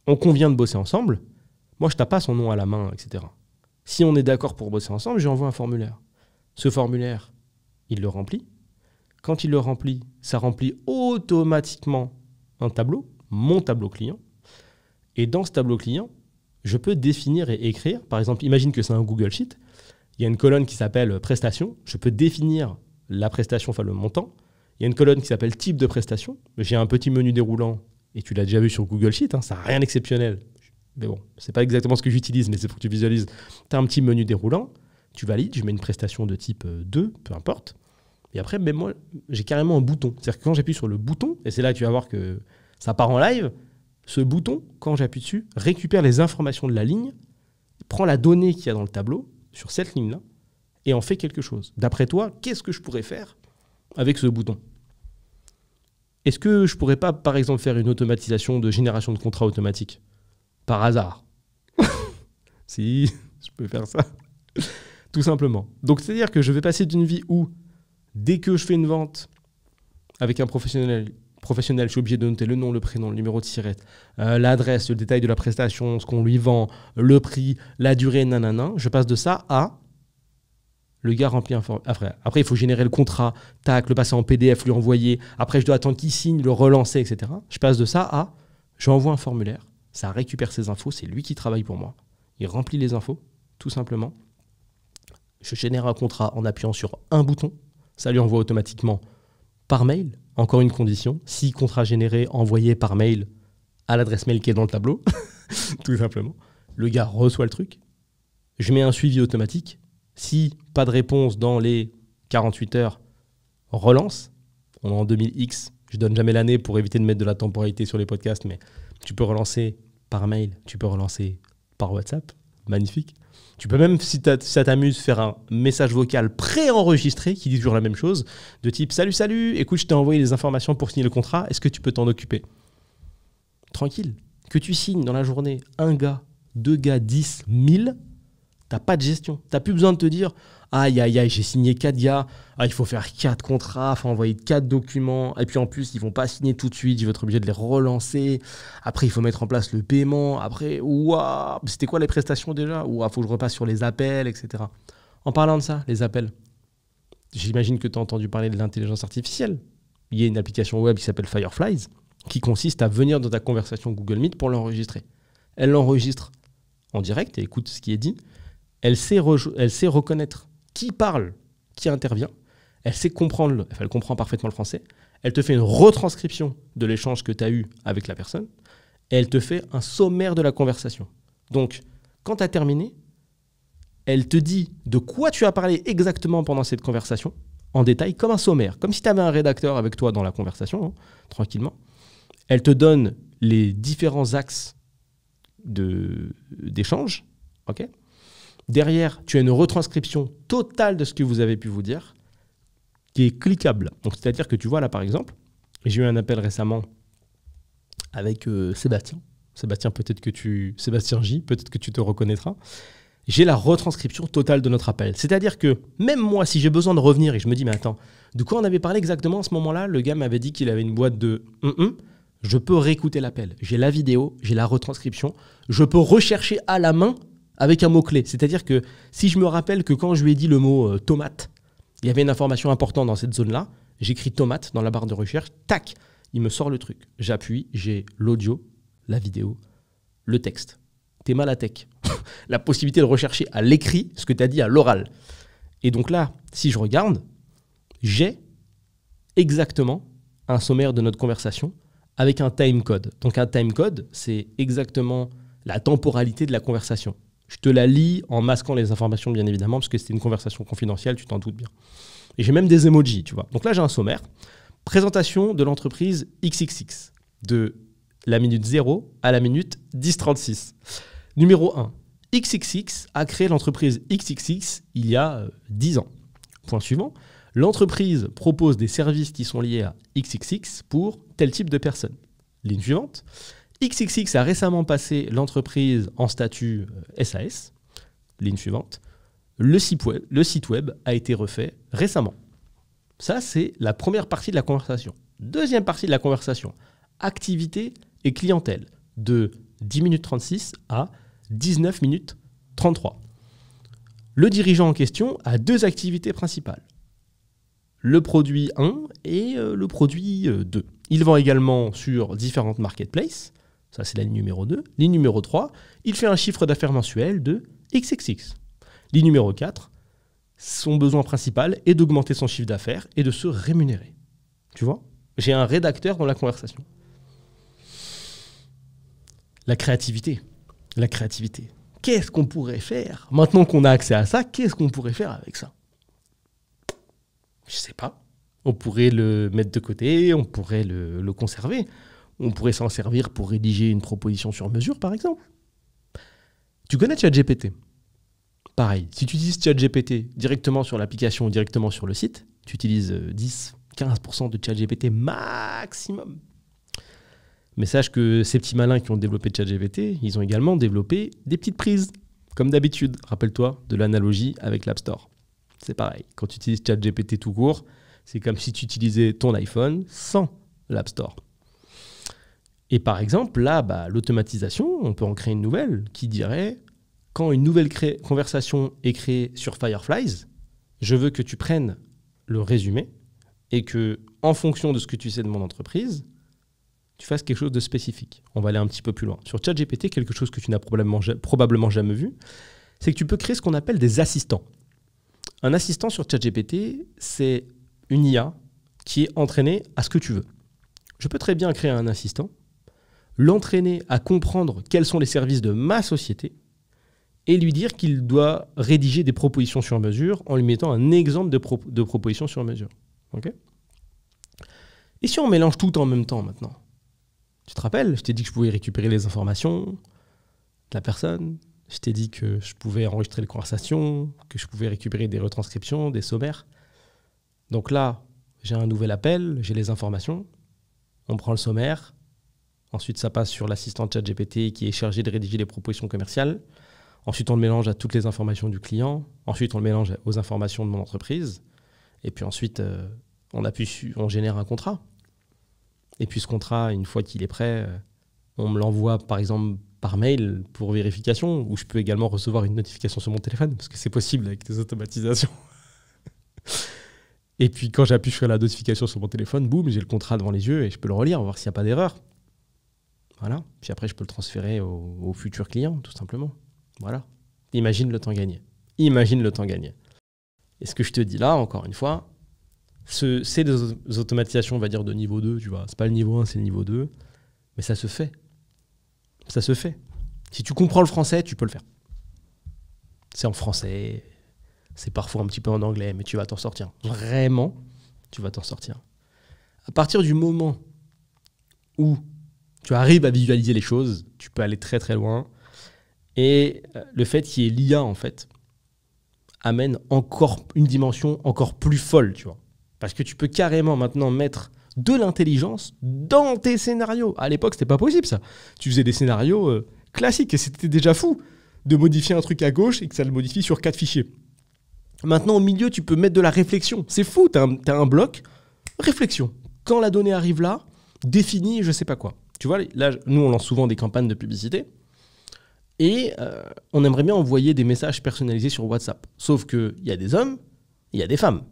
on convient de bosser ensemble, moi je tape pas son nom à la main, etc. Si on est d'accord pour bosser ensemble, je lui envoie un formulaire. Ce formulaire, il le remplit. Quand il le remplit, ça remplit automatiquement un tableau, mon tableau client. Et dans ce tableau client, je peux définir et écrire. Par exemple, imagine que c'est un Google Sheet. Il y a une colonne qui s'appelle prestation. Je peux définir la prestation, enfin le montant. Il y a une colonne qui s'appelle type de prestation. J'ai un petit menu déroulant, et tu l'as déjà vu sur Google Sheet, hein, ça n'a rien d'exceptionnel. Mais bon, c'est pas exactement ce que j'utilise, mais c'est pour que tu visualises. Tu as un petit menu déroulant, tu valides, je mets une prestation de type 2, peu importe. Et après, même moi, j'ai carrément un bouton. C'est-à-dire que quand j'appuie sur le bouton, et c'est là que tu vas voir que ça part en live, ce bouton, quand j'appuie dessus, récupère les informations de la ligne, prend la donnée qu'il y a dans le tableau, sur cette ligne-là, et en fait quelque chose. D'après toi, qu'est-ce que je pourrais faire avec ce bouton ? Est-ce que je pourrais pas, par exemple, faire une automatisation de génération de contrats automatiques ? Par hasard. Si, je peux faire ça. Tout simplement. Donc, c'est-à-dire que je vais passer d'une vie où, dès que je fais une vente avec un professionnel, je suis obligé de noter le nom, le prénom, le numéro de sirette, l'adresse, le détail de la prestation, ce qu'on lui vend, le prix, la durée, nanana. Je passe de ça à le gars remplit un formulaire. Après, il faut générer le contrat, tac, le passer en PDF, lui envoyer. Après, je dois attendre qu'il signe, le relancer, etc. Je passe de ça à j'envoie un formulaire. Ça récupère ses infos, c'est lui qui travaille pour moi. Il remplit les infos, tout simplement. Je génère un contrat en appuyant sur un bouton. Ça lui envoie automatiquement par mail. Encore une condition, si contrat généré, envoyé par mail à l'adresse mail qui est dans le tableau, tout simplement. Le gars reçoit le truc. Je mets un suivi automatique. Si pas de réponse dans les 48 heures, relance. On est en 2000X. Je donne jamais l'année pour éviter de mettre de la temporalité sur les podcasts, mais tu peux relancer par mail, tu peux relancer par WhatsApp. Magnifique. Tu peux même, si ça t'amuse, faire un message vocal préenregistré qui dit toujours la même chose, de type « Salut, écoute, je t'ai envoyé les informations pour signer le contrat, est-ce que tu peux t'en occuper ?» Tranquille. Que tu signes dans la journée 1 gars, 2 gars, 10, 1000, t'as pas de gestion. T'as plus besoin de te dire « Aïe, j'ai signé 4 gars, il faut faire 4 contrats, il faut envoyer 4 documents, et puis en plus, ils vont pas signer tout de suite, je vais être obligé de les relancer. Après, il faut mettre en place le paiement. Après, c'était quoi les prestations déjà ? Faut que je repasse sur les appels, etc. » En parlant de ça, les appels, j'imagine que tu as entendu parler de l'intelligence artificielle. Il y a une application web qui s'appelle Fireflies qui consiste à venir dans ta conversation Google Meet pour l'enregistrer. Elle l'enregistre en direct et écoute ce qui est dit. Elle sait reconnaître qui parle, qui intervient. Elle sait comprendre, elle comprend parfaitement le français. Elle te fait une retranscription de l'échange que tu as eu avec la personne. Et elle te fait un sommaire de la conversation. Donc, quand tu as terminé, elle te dit de quoi tu as parlé exactement pendant cette conversation, en détail, comme un sommaire, comme si tu avais un rédacteur avec toi dans la conversation, tranquillement. Elle te donne les différents axes d'échange. Okay. Derrière, tu as une retranscription totale de ce que vous avez pu vous dire, qui est cliquable. Donc, c'est-à-dire que tu vois là, par exemple, j'ai eu un appel récemment avec Sébastien. Sébastien J, peut-être que tu te reconnaîtras. J'ai la retranscription totale de notre appel. C'est-à-dire que même moi, si j'ai besoin de revenir et je me dis, mais attends, de quoi on avait parlé exactement à ce moment-là? Le gars m'avait dit qu'il avait une boîte de je peux réécouter l'appel. J'ai la vidéo, j'ai la retranscription. Je peux rechercher à la main avec un mot-clé. C'est-à-dire que si je me rappelle que quand je lui ai dit le mot tomate, il y avait une information importante dans cette zone-là, j'écris tomate dans la barre de recherche, tac, il me sort le truc. J'appuie, j'ai l'audio, la vidéo, le texte. T'es mal à tech. La possibilité de rechercher à l'écrit ce que tu as dit à l'oral. Et donc là, si je regarde, j'ai exactement un sommaire de notre conversation avec un timecode. Donc un timecode, c'est exactement la temporalité de la conversation. Je te la lis en masquant les informations, bien évidemment, parce que c'était une conversation confidentielle, tu t'en doutes bien. Et j'ai même des emojis, tu vois. Donc là, j'ai un sommaire. Présentation de l'entreprise XXX, de la minute 0 à la minute 10h36. Numéro 1. XXX a créé l'entreprise XXX il y a 10 ans. Point suivant. L'entreprise propose des services qui sont liés à XXX pour tel type de personnes. Ligne suivante. XXX a récemment passé l'entreprise en statut SAS. Ligne suivante. Le site web a été refait récemment. Ça, c'est la première partie de la conversation. Deuxième partie de la conversation. Activité et clientèle. De 10 minutes 36 à 19 minutes 33. Le dirigeant en question a deux activités principales. Le produit 1 et le produit 2. Il vend également sur différentes marketplaces. Ça, c'est la ligne numéro 2. Ligne numéro 3, il fait un chiffre d'affaires mensuel de XXX. Ligne numéro 4, son besoin principal est d'augmenter son chiffre d'affaires et de se rémunérer. Tu vois? J'ai un rédacteur dans la conversation. La créativité. La créativité. Qu'est-ce qu'on pourrait faire? Maintenant qu'on a accès à ça, qu'est-ce qu'on pourrait faire avec ça? Je sais pas. On pourrait le mettre de côté, on pourrait le conserver. On pourrait s'en servir pour rédiger une proposition sur mesure, par exemple. Tu connais ChatGPT? Pareil, si tu utilises ChatGPT directement sur l'application ou directement sur le site, tu utilises 10-15% de ChatGPT maximum. Mais sache que ces petits malins qui ont développé ChatGPT, ils ont également développé des petites prises, comme d'habitude. Rappelle-toi de l'analogie avec l'App Store. C'est pareil, quand tu utilises ChatGPT tout court, c'est comme si tu utilisais ton iPhone sans l'App Store. Et par exemple, là, l'automatisation, on peut en créer une nouvelle qui dirait, quand une nouvelle conversation est créée sur Fireflies, je veux que tu prennes le résumé et que, en fonction de ce que tu sais de mon entreprise, tu fasses quelque chose de spécifique. On va aller un petit peu plus loin. Sur ChatGPT, quelque chose que tu n'as probablement jamais vu, c'est que tu peux créer ce qu'on appelle des assistants. Un assistant sur ChatGPT, c'est une IA qui est entraînée à ce que tu veux. Je peux très bien créer un assistant, l'entraîner à comprendre quels sont les services de ma société et lui dire qu'il doit rédiger des propositions sur mesure en lui mettant un exemple de propositions sur mesure. Okay? Et si on mélange tout en même temps maintenant? Tu te rappelles, je t'ai dit que je pouvais récupérer les informations de la personne. Je t'ai dit que je pouvais enregistrer les conversations, que je pouvais récupérer des retranscriptions, des sommaires. Donc là, j'ai un nouvel appel, j'ai les informations. On prend le sommaire. Ensuite, ça passe sur l'assistant ChatGPT qui est chargé de rédiger les propositions commerciales. Ensuite, on le mélange à toutes les informations du client. Ensuite, on le mélange aux informations de mon entreprise. Et puis ensuite, on génère un contrat. Et puis ce contrat, une fois qu'il est prêt, on me l'envoie par exemple par mail pour vérification, ou je peux également recevoir une notification sur mon téléphone, parce que c'est possible avec des automatisations. Et puis quand j'appuie sur la notification sur mon téléphone, boum, j'ai le contrat devant les yeux et je peux le relire, voir s'il n'y a pas d'erreur. Voilà. Puis après, je peux le transférer au futur client, tout simplement. Voilà. Imagine le temps gagné. Imagine le temps gagné. Et ce que je te dis là, encore une fois, c'est des automatisations, on va dire, de niveau 2, tu vois. C'est pas le niveau 1, c'est le niveau 2. Mais ça se fait. Ça se fait. Si tu comprends le français, tu peux le faire. C'est en français, c'est parfois un petit peu en anglais, mais tu vas t'en sortir. Vraiment, tu vas t'en sortir. À partir du moment où tu arrives à visualiser les choses, tu peux aller très très loin. Et le fait qu'il y ait l'IA, en fait, amène encore une dimension encore plus folle, tu vois. Parce que tu peux carrément maintenant mettre de l'intelligence dans tes scénarios. À l'époque, c'était pas possible, ça. Tu faisais des scénarios classiques et c'était déjà fou de modifier un truc à gauche et que ça le modifie sur 4 fichiers. Maintenant, au milieu, tu peux mettre de la réflexion. C'est fou, t'as un bloc, réflexion. Quand la donnée arrive là, définis je sais pas quoi. Tu vois, là, nous, on lance souvent des campagnes de publicité et on aimerait bien envoyer des messages personnalisés sur WhatsApp. Sauf qu'il y a des hommes, il y a des femmes.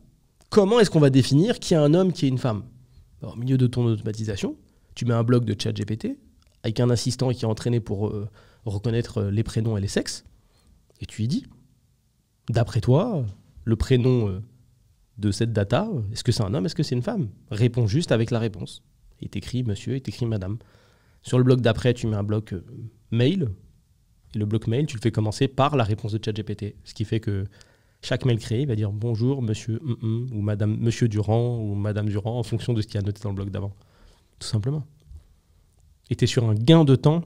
Comment est-ce qu'on va définir qui est un homme, qui est une femme ? Alors, au milieu de ton automatisation, tu mets un bloc de ChatGPT avec un assistant qui est entraîné pour reconnaître les prénoms et les sexes et tu lui dis, d'après toi, le prénom de cette data, est-ce que c'est un homme, est-ce que c'est une femme ? Réponds juste avec la réponse. Il t'écrit monsieur, il t'écrit madame. Sur le bloc d'après, tu mets un bloc mail. Et le bloc mail, tu le fais commencer par la réponse de ChatGPT. Ce qui fait que chaque mail créé va dire bonjour monsieur ou madame, monsieur Durand ou madame Durand en fonction de ce qu'il y a noté dans le bloc d'avant. Tout simplement. Et tu es sur un gain de temps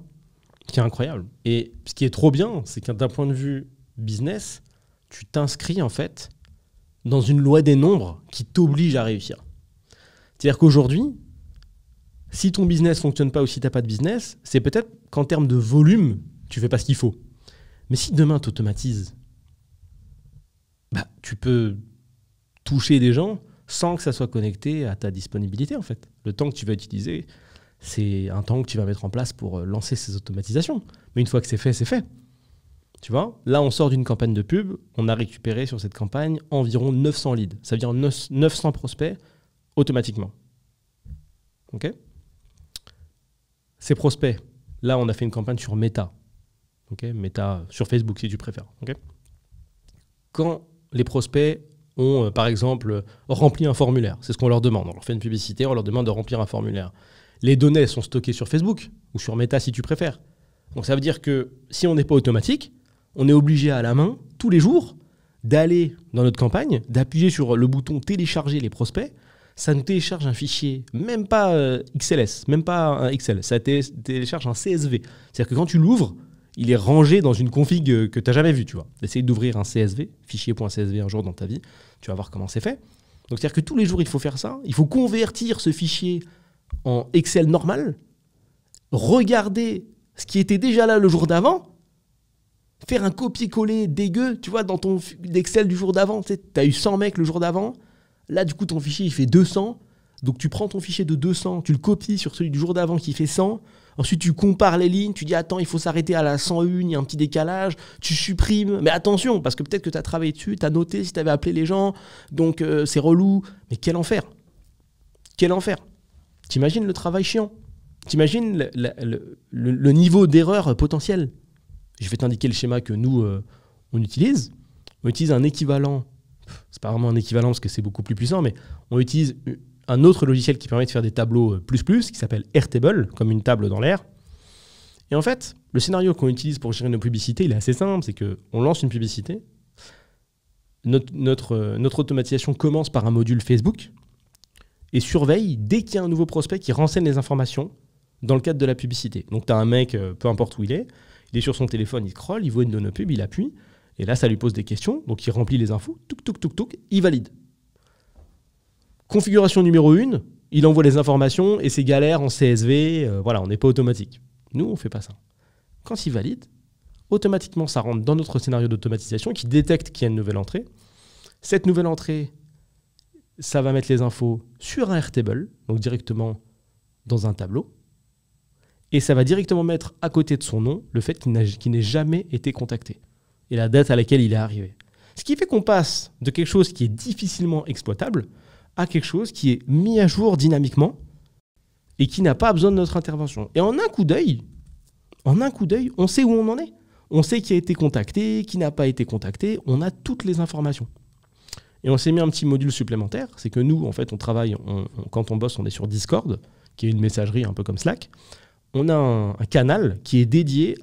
qui est incroyable. Et ce qui est trop bien, c'est que d'un point de vue business, tu t'inscris en fait dans une loi des nombres qui t'oblige à réussir. C'est-à-dire qu'aujourd'hui, si ton business ne fonctionne pas ou si tu n'as pas de business, c'est peut-être qu'en termes de volume, tu ne fais pas ce qu'il faut. Mais si demain tu automatises, tu peux toucher des gens sans que ça soit connecté à ta disponibilité en fait. Le temps que tu vas utiliser, c'est un temps que tu vas mettre en place pour lancer ces automatisations. Mais une fois que c'est fait, c'est fait. Tu vois, là, on sort d'une campagne de pub, on a récupéré sur cette campagne environ 900 leads. Ça veut dire 900 prospects automatiquement. OK ? Ces prospects, là, on a fait une campagne sur Meta. OK ? Meta, sur Facebook, si tu préfères. OK ? Quand les prospects ont, par exemple, rempli un formulaire, c'est ce qu'on leur demande. On leur fait une publicité, on leur demande de remplir un formulaire. Les données sont stockées sur Facebook ou sur Meta, si tu préfères. Donc, ça veut dire que si on n'est pas automatique, on est obligé à la main, tous les jours, d'aller dans notre campagne, d'appuyer sur le bouton « Télécharger les prospects ». Ça nous télécharge un fichier, même pas XLS, même pas un Excel. Ça télécharge un CSV. C'est-à-dire que quand tu l'ouvres, il est rangé dans une config que tu n'as jamais vue. Tu vois. Essaye d'ouvrir un CSV, fichier.csv un jour dans ta vie. Tu vas voir comment c'est fait. Donc, c'est-à-dire que tous les jours, il faut faire ça. Il faut convertir ce fichier en Excel normal, regarder ce qui était déjà là le jour d'avant, faire un copier-coller dégueu, tu vois, dans ton Excel du jour d'avant. Tu as eu 100 mecs le jour d'avant. Là, du coup, ton fichier, il fait 200. Donc, tu prends ton fichier de 200, tu le copies sur celui du jour d'avant qui fait 100. Ensuite, tu compares les lignes. Tu dis, attends, il faut s'arrêter à la 101, il y a un petit décalage. Tu supprimes. Mais attention, parce que peut-être que tu as travaillé dessus, tu as noté si tu avais appelé les gens. Donc, c'est relou. Mais quel enfer. Quel enfer. T'imagines le travail chiant. T'imagines le niveau d'erreur potentiel. Je vais t'indiquer le schéma que nous, on utilise. On utilise un équivalent. C'est pas vraiment un équivalent parce que c'est beaucoup plus puissant, mais on utilise un autre logiciel qui permet de faire des tableaux plus, qui s'appelle Airtable, comme une table dans l'air. Et en fait, le scénario qu'on utilise pour gérer nos publicités, il est assez simple, c'est qu'on lance une publicité. Notre automatisation commence par un module Facebook et surveille dès qu'il y a un nouveau prospect qui renseigne les informations dans le cadre de la publicité. Donc tu as un mec, peu importe où il est sur son téléphone, il scrolle, il voit une donne pub, il appuie, et là ça lui pose des questions, donc il remplit les infos, il valide. Configuration numéro 1, il envoie les informations et c'est galère en CSV, voilà, on n'est pas automatique. Nous, on ne fait pas ça. Quand il valide, automatiquement ça rentre dans notre scénario d'automatisation qui détecte qu'il y a une nouvelle entrée. Cette nouvelle entrée, ça va mettre les infos sur un Airtable, donc directement dans un tableau. Et ça va directement mettre à côté de son nom le fait qu'il n'ait jamais été contacté et la date à laquelle il est arrivé. Ce qui fait qu'on passe de quelque chose qui est difficilement exploitable à quelque chose qui est mis à jour dynamiquement et qui n'a pas besoin de notre intervention. Et en un coup d'œil, on sait où on en est. On sait qui a été contacté, qui n'a pas été contacté, on a toutes les informations. Et on s'est mis un petit module supplémentaire, c'est que nous, en fait, on travaille, quand on bosse, on est sur Discord, qui est une messagerie un peu comme Slack. On a un canal qui est dédié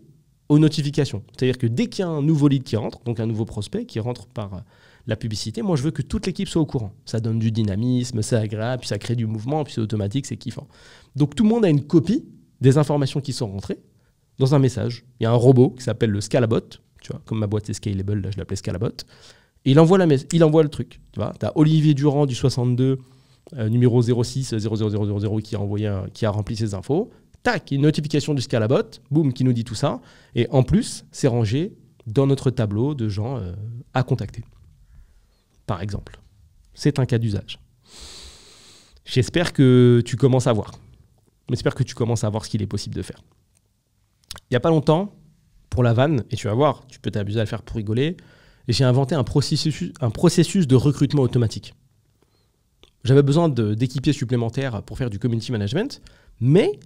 aux notifications. C'est-à-dire que dès qu'il y a un nouveau lead qui rentre, donc un nouveau prospect qui rentre par la publicité, moi, je veux que toute l'équipe soit au courant. Ça donne du dynamisme, c'est agréable, puis ça crée du mouvement, puis c'est automatique, c'est kiffant. Donc tout le monde a une copie des informations qui sont rentrées dans un message. Il y a un robot qui s'appelle le Scalabot, tu vois, comme ma boîte est scalable, là, je l'appelais Scalabot. Et il envoie le truc. Tu vois, tu as Olivier Durand du 62, numéro 06 00000 qui a rempli ses infos. Tac, une notification du Scalabot, boum, qui nous dit tout ça. Et en plus, c'est rangé dans notre tableau de gens à contacter. Par exemple. C'est un cas d'usage. J'espère que tu commences à voir. J'espère que tu commences à voir ce qu'il est possible de faire. Il n'y a pas longtemps, pour la vanne, et tu vas voir, tu peux t'amuser à le faire pour rigoler, j'ai inventé un processus de recrutement automatique. J'avais besoin d'équipiers supplémentaires pour faire du community management, mais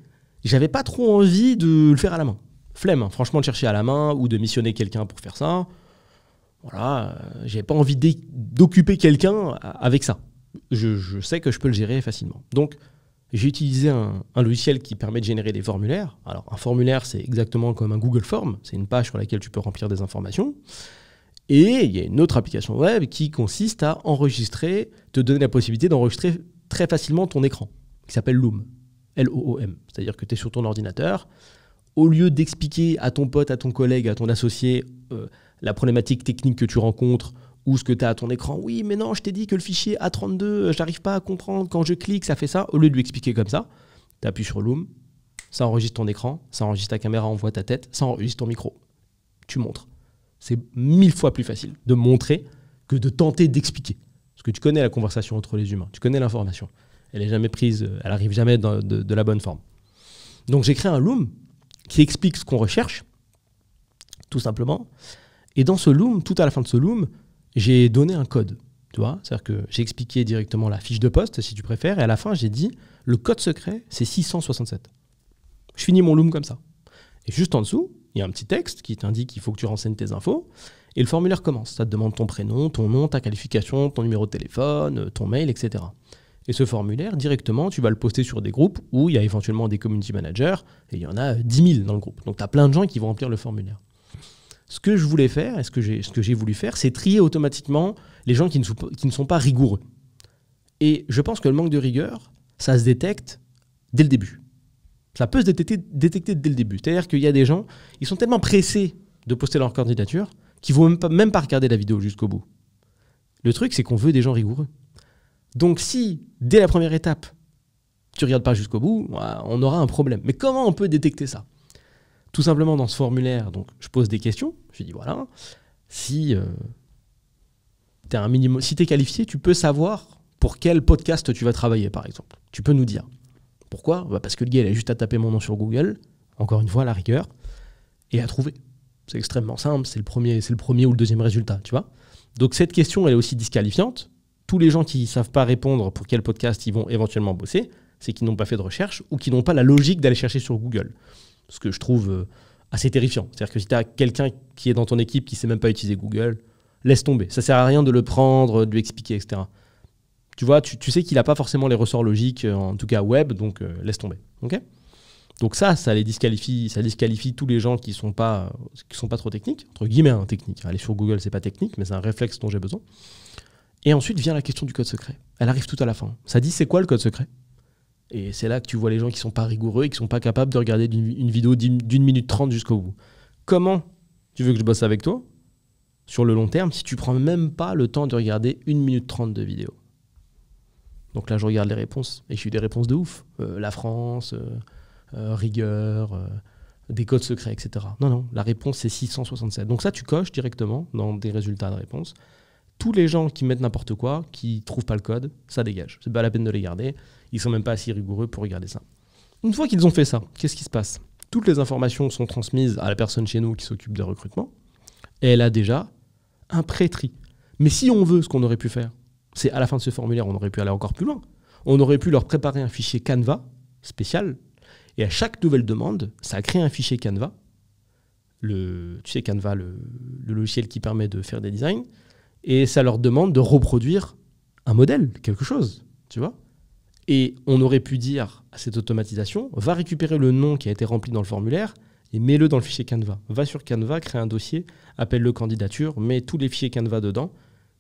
j'avais pas trop envie de le faire à la main. Flemme, hein, franchement, de chercher à la main ou de missionner quelqu'un pour faire ça. Voilà, j'avais pas envie d'occuper quelqu'un avec ça. Je sais que je peux le gérer facilement. Donc, j'ai utilisé un logiciel qui permet de générer des formulaires. Alors, un formulaire, c'est exactement comme un Google Form. C'est une page sur laquelle tu peux remplir des informations. Et il y a une autre application web qui consiste à enregistrer, te donner la possibilité d'enregistrer très facilement ton écran, qui s'appelle Loom. L-O-O-M. C'est-à-dire que tu es sur ton ordinateur. Au lieu d'expliquer à ton pote, à ton collègue, à ton associé la problématique technique que tu rencontres ou ce que tu as à ton écran, oui, mais non, je t'ai dit que le fichier A32, j'arrive pas à comprendre, quand je clique, ça fait ça. Au lieu de lui expliquer comme ça, tu appuies sur Loom, ça enregistre ton écran, ça enregistre ta caméra, on voit ta tête, ça enregistre ton micro. Tu montres. C'est 1000 fois plus facile de montrer que de tenter d'expliquer. Parce que tu connais la conversation entre les humains, tu connais l'information. Elle est jamais prise, elle arrive jamais de la bonne forme. Donc j'ai créé un Loom qui explique ce qu'on recherche, tout simplement. Et dans ce Loom, tout à la fin de ce Loom, j'ai donné un code. Tu vois, c'est-à-dire que j'ai expliqué directement la fiche de poste, si tu préfères, et à la fin, j'ai dit, le code secret, c'est 667. Je finis mon Loom comme ça. Et juste en dessous, il y a un petit texte qui t'indique qu'il faut que tu renseignes tes infos. Et le formulaire commence. Ça te demande ton prénom, ton nom, ta qualification, ton numéro de téléphone, ton mail, etc. Et ce formulaire, directement, tu vas le poster sur des groupes où il y a éventuellement des community managers, et il y en a 10 000 dans le groupe. Donc tu as plein de gens qui vont remplir le formulaire. Ce que je voulais faire, et ce que j'ai voulu faire, c'est trier automatiquement les gens qui ne sont pas rigoureux. Et je pense que le manque de rigueur, ça se détecte dès le début. Ça peut se détecter dès le début. C'est-à-dire qu'il y a des gens, ils sont tellement pressés de poster leur candidature qu'ils ne vont même pas regarder la vidéo jusqu'au bout. Le truc, c'est qu'on veut des gens rigoureux. Donc si, dès la première étape, tu ne regardes pas jusqu'au bout, on aura un problème. Mais comment on peut détecter ça ? Tout simplement dans ce formulaire, donc, je pose des questions. Je dis voilà, si tu es qualifié, tu peux savoir pour quel podcast tu vas travailler, par exemple. Tu peux nous dire. Pourquoi ? Parce que le gars, il a juste à taper mon nom sur Google, encore une fois, à la rigueur, et à trouver. C'est extrêmement simple, c'est le premier ou le deuxième résultat, tu vois. Donc cette question, elle est aussi disqualifiante. Tous les gens qui ne savent pas répondre pour quel podcast ils vont éventuellement bosser, c'est qu'ils n'ont pas fait de recherche ou qu'ils n'ont pas la logique d'aller chercher sur Google. Ce que je trouve assez terrifiant. C'est-à-dire que si tu as quelqu'un qui est dans ton équipe qui ne sait même pas utiliser Google, laisse tomber. Ça ne sert à rien de le prendre, de lui expliquer, etc. Tu vois, tu sais qu'il n'a pas forcément les ressorts logiques, en tout cas web, donc laisse tomber. Okay ? Donc ça les disqualifie, ça disqualifie tous les gens qui sont pas trop techniques, entre guillemets techniques. Aller sur Google, c'est pas technique, mais c'est un réflexe dont j'ai besoin. Et ensuite vient la question du code secret. Elle arrive tout à la fin. Ça dit c'est quoi le code secret ? Et c'est là que tu vois les gens qui sont pas rigoureux et qui sont pas capables de regarder une vidéo d'1 minute 30 jusqu'au bout. Comment tu veux que je bosse avec toi sur le long terme si tu prends même pas le temps de regarder 1 minute 30 de vidéo ? Donc là, je regarde les réponses et j'ai eu des réponses de ouf. La France, rigueur, des codes secrets, etc. Non, la réponse, c'est 667. Donc ça, tu coches directement dans des résultats de réponse. Tous les gens qui mettent n'importe quoi, qui ne trouvent pas le code, ça dégage. C'est pas la peine de les garder. Ils ne sont même pas assez rigoureux pour regarder ça. Une fois qu'ils ont fait ça, qu'est-ce qui se passe ? toutes les informations sont transmises à la personne chez nous qui s'occupe des recrutements, et elle a déjà un pré-tri. Mais si on veut, ce qu'on aurait pu faire, c'est à la fin de ce formulaire, on aurait pu aller encore plus loin. On aurait pu leur préparer un fichier Canva spécial, et à chaque nouvelle demande, ça crée un fichier Canva. Tu sais, Canva, le logiciel qui permet de faire des designs, et ça leur demande de reproduire un modèle, quelque chose, tu vois. Et on aurait pu dire à cette automatisation, va récupérer le nom qui a été rempli dans le formulaire et mets-le dans le fichier Canva. Va sur Canva, crée un dossier, appelle-le candidature, mets tous les fichiers Canva dedans,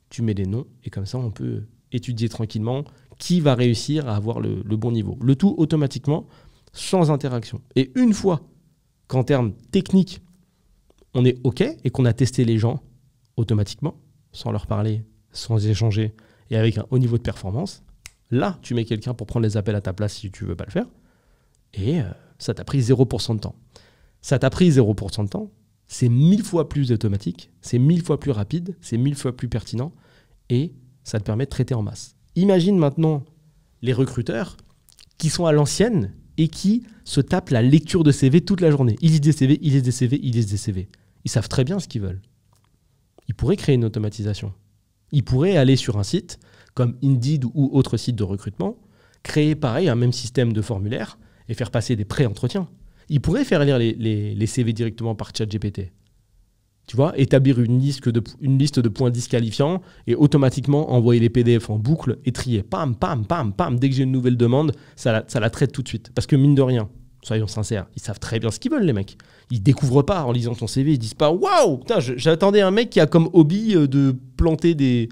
tu mets les noms, et comme ça, on peut étudier tranquillement qui va réussir à avoir le bon niveau. Le tout automatiquement, sans interaction. Et une fois qu'en termes techniques, on est OK et qu'on a testé les gens automatiquement, sans leur parler, sans échanger, et avec un haut niveau de performance, là, tu mets quelqu'un pour prendre les appels à ta place si tu ne veux pas le faire, et ça t'a pris 0% de temps. Ça t'a pris 0% de temps, c'est 1000 fois plus automatique, c'est 1000 fois plus rapide, c'est 1000 fois plus pertinent, et ça te permet de traiter en masse. Imagine maintenant les recruteurs qui sont à l'ancienne et qui se tapent la lecture de CV toute la journée. Ils lisent des CV, ils lisent des CV, ils lisent des CV. Ils savent très bien ce qu'ils veulent. Ils pourraient créer une automatisation. Ils pourraient aller sur un site comme Indeed ou autre site de recrutement, créer pareil un même système de formulaire et faire passer des pré-entretiens. Ils pourraient faire lire les CV directement par ChatGPT. Tu vois, établir une liste de points disqualifiants et automatiquement envoyer les PDF en boucle et trier. Pam, pam, pam, pam. Dès que j'ai une nouvelle demande, ça la traite tout de suite. Parce que mine de rien, soyons sincères, ils savent très bien ce qu'ils veulent, les mecs. Ils découvrent pas en lisant ton CV, ils disent pas « Waouh, j'attendais un mec qui a comme hobby de planter des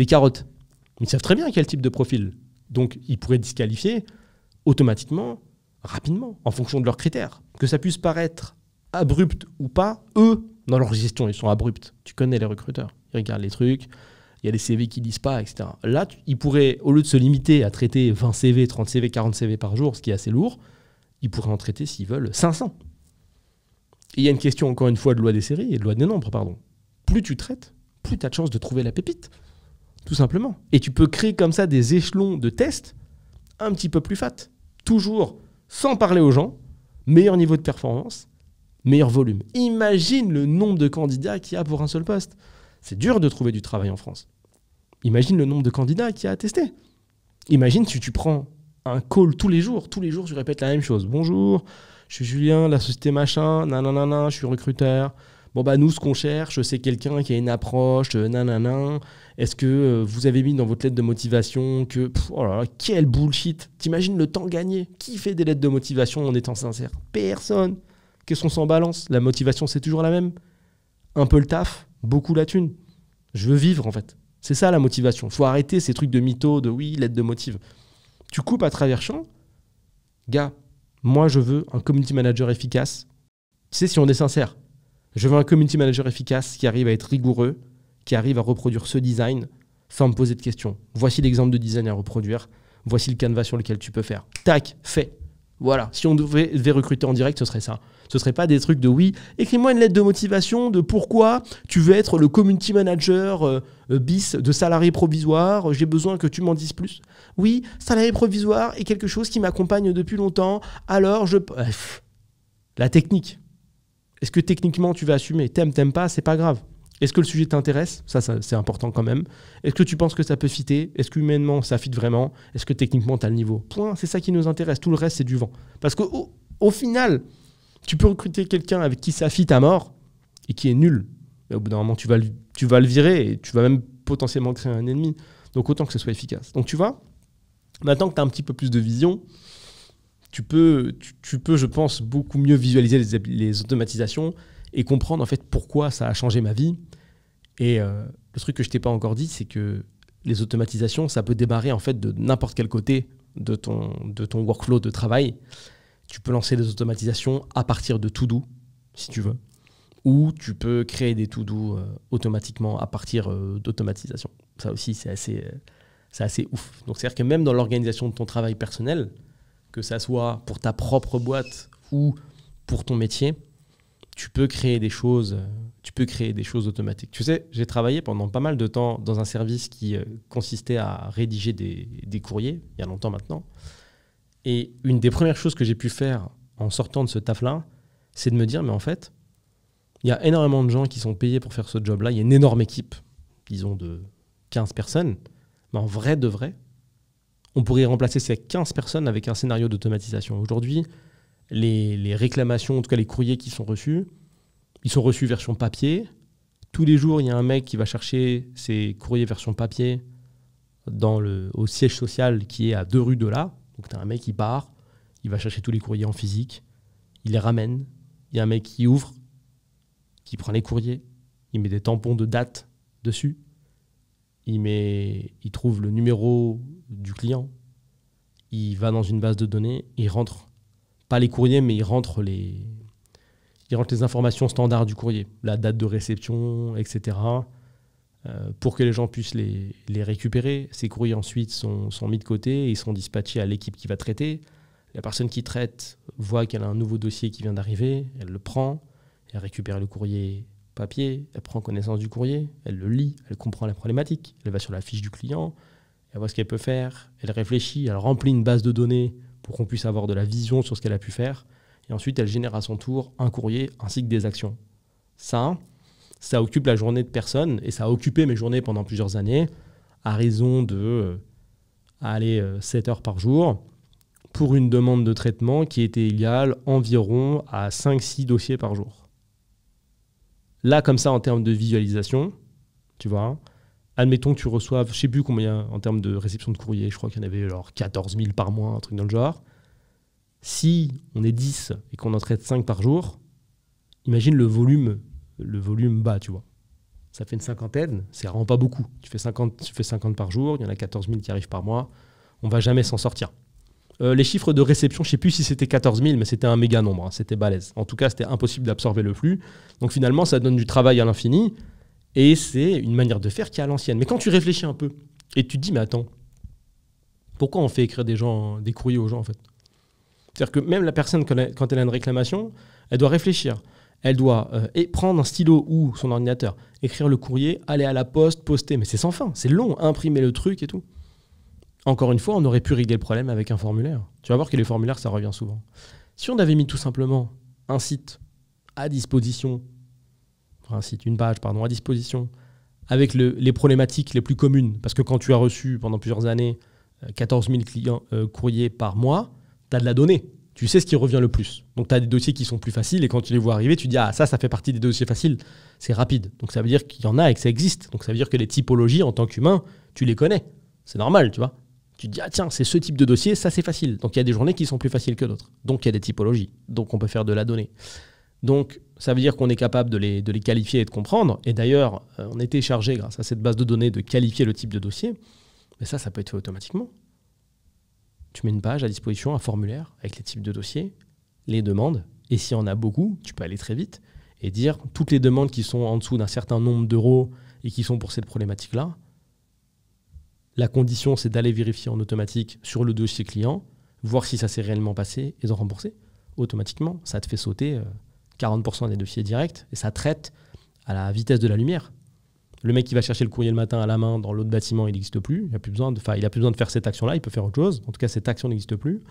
carottes ». Ils savent très bien quel type de profil. Donc, ils pourraient disqualifier automatiquement, rapidement, en fonction de leurs critères. Que ça puisse paraître abrupt ou pas, eux, dans leur gestion, ils sont abrupts. Tu connais les recruteurs. Ils regardent les trucs, il y a des CV qu'ils lisent pas, etc. Là, ils pourraient, au lieu de se limiter à traiter 20 CV, 30 CV, 40 CV par jour, ce qui est assez lourd, ils pourraient en traiter, s'ils veulent, 500. Et il y a une question, encore une fois, de loi des séries et de loi des nombres, pardon. Plus tu traites, plus tu as de chances de trouver la pépite. Tout simplement. Et tu peux créer comme ça des échelons de tests un petit peu plus fat. Toujours sans parler aux gens, meilleur niveau de performance, meilleur volume. Imagine le nombre de candidats qu'il y a pour un seul poste. C'est dur de trouver du travail en France. Imagine le nombre de candidats qu'il y a à tester. Imagine si tu prends un call tous les jours tu répètes la même chose. Bonjour, je suis Julien, la société machin, nanana, je suis recruteur. Bon bah nous, ce qu'on cherche, c'est quelqu'un qui a une approche, nanana. Est-ce que vous avez mis dans votre lettre de motivation que... oh là là, quel bullshit. T'imagines le temps gagné. Qui fait des lettres de motivation en étant sincère? Personne. Qu'est-ce qu'on s'en balance? La motivation, c'est toujours la même. Un peu le taf, beaucoup la thune. Je veux vivre, en fait. C'est ça, la motivation. Faut arrêter ces trucs de mytho, de oui, lettre de motive. Tu coupes à travers champ. Gars, moi, je veux un community manager efficace. Tu sais, si on est sincère, je veux un community manager efficace qui arrive à être rigoureux, qui arrive à reproduire ce design sans me poser de questions. Voici l'exemple de design à reproduire. Voici le canevas sur lequel tu peux faire. Tac, fait. Voilà. Si on devait recruter en direct, ce serait ça. Ce ne serait pas des trucs de oui, écris-moi une lettre de motivation de pourquoi tu veux être le community manager bis de salarié provisoire. J'ai besoin que tu m'en dises plus. Oui, salarié provisoire est quelque chose qui m'accompagne depuis longtemps. Alors je... La technique. Est-ce que techniquement tu vas assumer? T'aimes pas, c'est pas grave. Est-ce que le sujet t'intéresse? Ça, c'est important quand même. Est-ce que tu penses que ça peut fitter? Est-ce qu'humainement, ça fit vraiment? Est-ce que techniquement, tu as le niveau? Point, c'est ça qui nous intéresse. Tout le reste, c'est du vent. Parce qu'au final, tu peux recruter quelqu'un avec qui ça fit à mort et qui est nul. Et au bout d'un moment, tu vas le virer et tu vas même potentiellement créer un ennemi. Donc, autant que ce soit efficace. Donc, tu vois, maintenant que tu as un petit peu plus de vision, tu peux, je pense, beaucoup mieux visualiser les automatisations et comprendre en fait pourquoi ça a changé ma vie. Et le truc que je t'ai pas encore dit, c'est que les automatisations, ça peut démarrer en fait de n'importe quel côté de ton workflow de travail. Tu peux lancer des automatisations à partir de to-do, si tu veux, ou tu peux créer des to-do automatiquement à partir d'automatisation. Ça aussi, c'est assez ouf. Donc, c'est-à-dire que même dans l'organisation de ton travail personnel, que ça soit pour ta propre boîte ou pour ton métier, tu peux créer des choses automatiques. Tu sais, j'ai travaillé pendant pas mal de temps dans un service qui consistait à rédiger des courriers, il y a longtemps maintenant. Et une des premières choses que j'ai pu faire en sortant de ce taf-là, c'est de me dire, mais en fait, il y a énormément de gens qui sont payés pour faire ce job-là. Il y a une énorme équipe, disons de 15 personnes. Mais en vrai de vrai, on pourrait remplacer ces 15 personnes avec un scénario d'automatisation. Aujourd'hui, les réclamations, en tout cas les courriers qui sont reçus, ils sont reçus version papier. Tous les jours, il y a un mec qui va chercher ces courriers version papier au siège social qui est à 2 rues de là. Donc, tu as un mec qui part, il va chercher tous les courriers en physique, il les ramène. Il y a un mec qui ouvre, qui prend les courriers, il met des tampons de date dessus, il trouve le numéro du client, il va dans une base de données, il rentre, pas les courriers, mais il rentre les informations standards du courrier, la date de réception, etc., pour que les gens puissent les récupérer. Ces courriers ensuite sont mis de côté et ils sont dispatchés à l'équipe qui va traiter. La personne qui traite voit qu'elle a un nouveau dossier qui vient d'arriver, elle le prend, elle récupère le courrier papier, elle prend connaissance du courrier, elle le lit, elle comprend la problématique, elle va sur la fiche du client, elle voit ce qu'elle peut faire, elle réfléchit, elle remplit une base de données pour qu'on puisse avoir de la vision sur ce qu'elle a pu faire, et ensuite elle génère à son tour un courrier ainsi que des actions. Ça occupe la journée de personne, et ça a occupé mes journées pendant plusieurs années, à raison de 7 heures par jour, pour une demande de traitement qui était égale environ à 5-6 dossiers par jour. Là, comme ça, en termes de visualisation, tu vois, admettons que tu reçoives, je ne sais plus combien en termes de réception de courrier, je crois qu'il y en avait genre 14 000 par mois, un truc dans le genre. Si on est 10 et qu'on en traite 5 par jour, imagine le volume bas, tu vois. Ça fait une cinquantaine, c'est vraiment pas beaucoup. Tu fais 50 par jour, il y en a 14 000 qui arrivent par mois, on ne va jamais s'en sortir. Les chiffres de réception, je ne sais plus si c'était 14 000, mais c'était un méga nombre, hein, c'était balèze. En tout cas, c'était impossible d'absorber le flux. Donc finalement, ça donne du travail à l'infini, et c'est une manière de faire qui est à l'ancienne. Mais quand tu réfléchis un peu, et tu te dis, mais attends, pourquoi on fait écrire des courriers aux gens, en fait? C'est-à-dire que même la personne, quand elle a une réclamation, elle doit réfléchir. Elle doit prendre un stylo ou son ordinateur, écrire le courrier, aller à la poste, poster. Mais c'est sans fin, c'est long, imprimer le truc et tout. Encore une fois, on aurait pu régler le problème avec un formulaire. Tu vas voir que les formulaires, ça revient souvent. Si on avait mis tout simplement un site à disposition, une page à disposition, avec les problématiques les plus communes, parce que quand tu as reçu pendant plusieurs années 14 000 courriers par mois, tu as de la donnée. Tu sais ce qui revient le plus. Donc tu as des dossiers qui sont plus faciles et quand tu les vois arriver, tu dis « Ah, ça fait partie des dossiers faciles. C'est rapide. » Donc ça veut dire qu'il y en a et que ça existe. Donc ça veut dire que les typologies, en tant qu'humain, tu les connais. C'est normal, tu vois. Tu te dis « Ah tiens, c'est ce type de dossier, ça c'est facile. » Donc il y a des journées qui sont plus faciles que d'autres. Donc il y a des typologies. Donc on peut faire de la donnée. Donc ça veut dire qu'on est capable de les qualifier et de comprendre. Et d'ailleurs, on était chargé, grâce à cette base de données, de qualifier le type de dossier. Mais ça peut être fait automatiquement. Tu mets une page à disposition, un formulaire avec les types de dossiers, les demandes. Et s'il y en a beaucoup, tu peux aller très vite et dire toutes les demandes qui sont en dessous d'un certain nombre d'euros et qui sont pour cette problématique-là. La condition, c'est d'aller vérifier en automatique sur le dossier client, voir si ça s'est réellement passé et de rembourser. Automatiquement, ça te fait sauter 40% des dossiers directs et ça traite à la vitesse de la lumière. Le mec qui va chercher le courrier le matin à la main dans l'autre bâtiment, il n'existe plus. Il n'a plus besoin de faire cette action-là, il peut faire autre chose. En tout cas, cette action n'existe plus.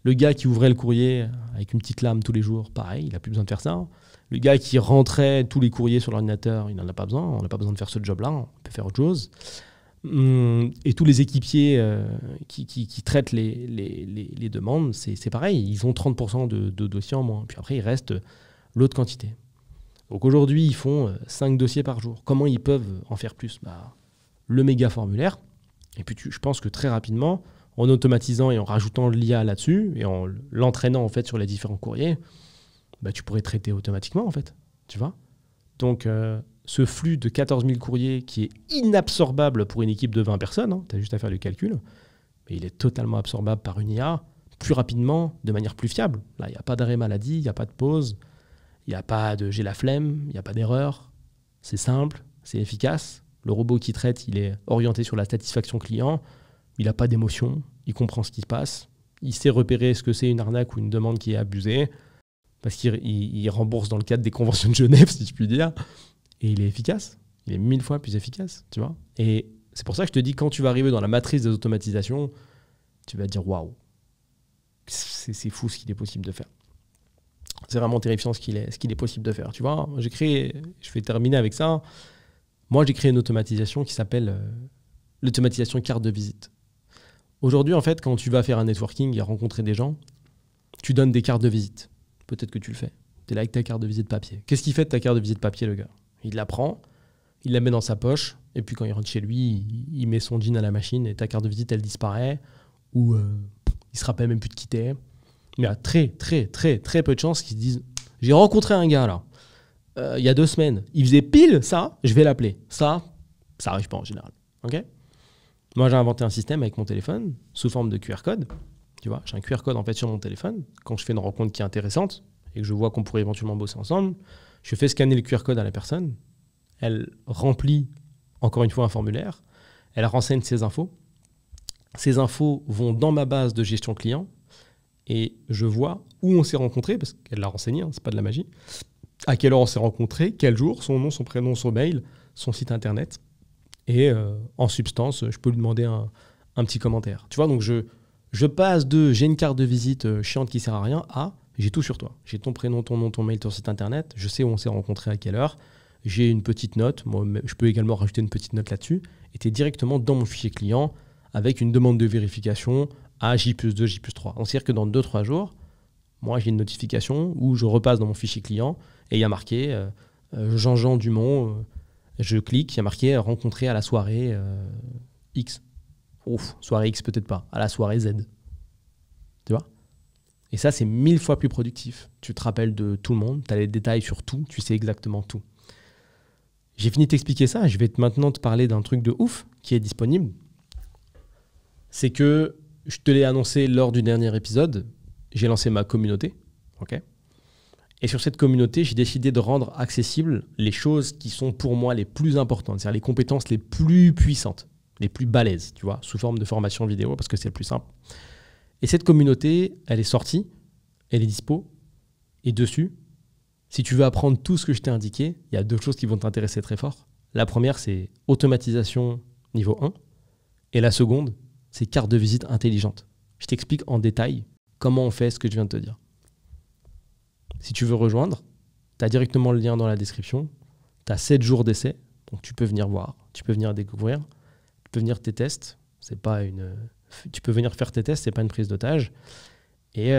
Le gars qui ouvrait le courrier avec une petite lame tous les jours, pareil, il n'a plus besoin de faire ça. Le gars qui rentrait tous les courriers sur l'ordinateur, il n'en a pas besoin. On n'a pas besoin de faire ce job-là, on peut faire autre chose. Et tous les équipiers qui traitent les demandes, c'est pareil. Ils ont 30% de dossiers en moins. Puis après, il reste l'autre quantité. Donc aujourd'hui, ils font 5 dossiers par jour. Comment ils peuvent en faire plus? Le méga formulaire. Et puis je pense que très rapidement, en automatisant et en rajoutant l'IA là-dessus, et en l'entraînant en fait sur les différents courriers, tu pourrais traiter automatiquement en fait. Tu vois? Donc ce flux de 14 000 courriers qui est inabsorbable pour une équipe de 20 personnes, tu as juste à faire le calcul, mais il est totalement absorbable par une IA plus rapidement, de manière plus fiable. Là, il n'y a pas d'arrêt maladie, il n'y a pas de pause. Il n'y a pas de j'ai la flemme, il n'y a pas d'erreur. C'est simple, c'est efficace. Le robot qui traite, il est orienté sur la satisfaction client. Il n'a pas d'émotion, il comprend ce qui se passe. Il sait repérer ce que c'est une arnaque ou une demande qui est abusée. Parce qu'il rembourse dans le cadre des conventions de Genève, si je puis dire. Et il est efficace. Il est 1000 fois plus efficace, tu vois. Et c'est pour ça que je te dis, quand tu vas arriver dans la matrice des automatisations, tu vas te dire waouh, c'est fou ce qu'il est possible de faire. C'est vraiment terrifiant ce qu'il est possible de faire. Tu vois, je vais terminer avec ça. Moi, j'ai créé une automatisation qui s'appelle l'automatisation carte de visite. Aujourd'hui, en fait, quand tu vas faire un networking et rencontrer des gens, tu donnes des cartes de visite. Peut-être que tu le fais. Tu es là avec ta carte de visite papier. Qu'est-ce qu'il fait de ta carte de visite papier, le gars? Il la prend, il la met dans sa poche, et puis quand il rentre chez lui, il met son jean à la machine et ta carte de visite, elle disparaît, ou il se rappelle même plus de qui t'es. Mais il y a très, très, très, très peu de chances qu'ils se disent « J'ai rencontré un gars, là, il y a 2 semaines. Il faisait pile ça, je vais l'appeler. » Ça arrive pas en général. Ok? Moi, j'ai inventé un système avec mon téléphone sous forme de QR code. Tu vois, j'ai un QR code en fait sur mon téléphone. Quand je fais une rencontre qui est intéressante et que je vois qu'on pourrait éventuellement bosser ensemble, je fais scanner le QR code à la personne. Elle remplit encore une fois un formulaire. Elle renseigne ses infos. Ces infos vont dans ma base de gestion client et je vois où on s'est rencontrés, parce qu'elle l'a renseigné, c'est pas de la magie. À quelle heure on s'est rencontrés, quel jour, son nom, son prénom, son mail, son site internet. Et en substance, je peux lui demander un petit commentaire. Tu vois, donc je passe de j'ai une carte de visite chiante qui sert à rien à j'ai tout sur toi. J'ai ton prénom, ton nom, ton mail, ton site internet. Je sais où on s'est rencontrés, à quelle heure. J'ai une petite note. Moi, je peux également rajouter une petite note là-dessus. Et tu es directement dans mon fichier client avec une demande de vérification à J+2, J+3. Donc, c'est-à-dire que dans 2-3 jours, moi, j'ai une notification où je repasse dans mon fichier client et il y a marqué Jean-Jean Dumont. Je clique, il y a marqué rencontrer à la soirée X. Ouf, soirée X peut-être pas, à la soirée Z. Tu vois? Et ça, c'est 1000 fois plus productif. Tu te rappelles de tout le monde, tu as les détails sur tout, tu sais exactement tout. J'ai fini de t'expliquer ça, je vais maintenant te parler d'un truc de ouf qui est disponible. C'est que, je te l'ai annoncé lors du dernier épisode, j'ai lancé ma communauté. Ok. Et sur cette communauté, j'ai décidé de rendre accessibles les choses qui sont pour moi les plus importantes, c'est-à-dire les compétences les plus puissantes, les plus balèzes, tu vois, sous forme de formation vidéo, parce que c'est le plus simple. Et cette communauté, elle est sortie, elle est dispo, et dessus, si tu veux apprendre tout ce que je t'ai indiqué, il y a 2 choses qui vont t'intéresser très fort. La première, c'est automatisation niveau 1, et la seconde, c'est carte de visite intelligente. Je t'explique en détail comment on fait ce que je viens de te dire. Si tu veux rejoindre, tu as directement le lien dans la description. Tu as 7 jours d'essai, donc tu peux venir voir, tu peux venir découvrir, tu peux venir tes tests. Tu peux venir faire tes tests, c'est pas une prise d'otage. Et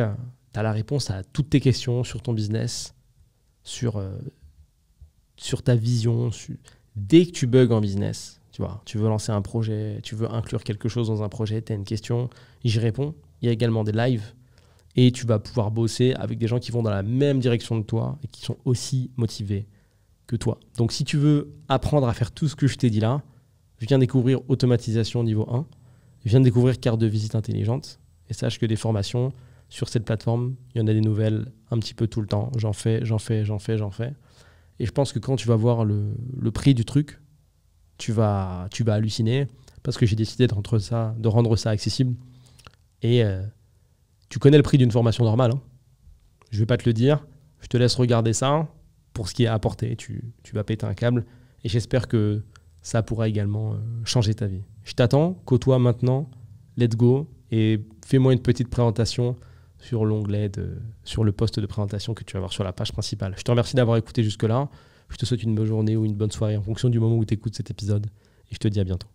tu as la réponse à toutes tes questions sur ton business, sur ta vision. Dès que tu bugs en business, tu vois, tu veux lancer un projet, tu veux inclure quelque chose dans un projet, tu as une question, j'y réponds. Il y a également des lives. Et tu vas pouvoir bosser avec des gens qui vont dans la même direction que toi et qui sont aussi motivés que toi. Donc si tu veux apprendre à faire tout ce que je t'ai dit là, viens découvrir automatisation niveau 1, viens découvrir carte de visite intelligente et sache que des formations sur cette plateforme, il y en a des nouvelles un petit peu tout le temps. J'en fais. Et je pense que quand tu vas voir le prix du truc, tu vas halluciner parce que j'ai décidé de rendre ça accessible. Et tu connais le prix d'une formation normale. Hein. Je ne vais pas te le dire. Je te laisse regarder ça. Pour ce qui est à apporter, tu vas péter un câble. Et j'espère que ça pourra également changer ta vie. Je t'attends. Côtoie maintenant. Let's go. Et fais-moi une petite présentation sur l'onglet, sur le poste de présentation que tu vas voir sur la page principale. Je te remercie d'avoir écouté jusque-là. Je te souhaite une bonne journée ou une bonne soirée en fonction du moment où tu écoutes cet épisode. Et je te dis à bientôt.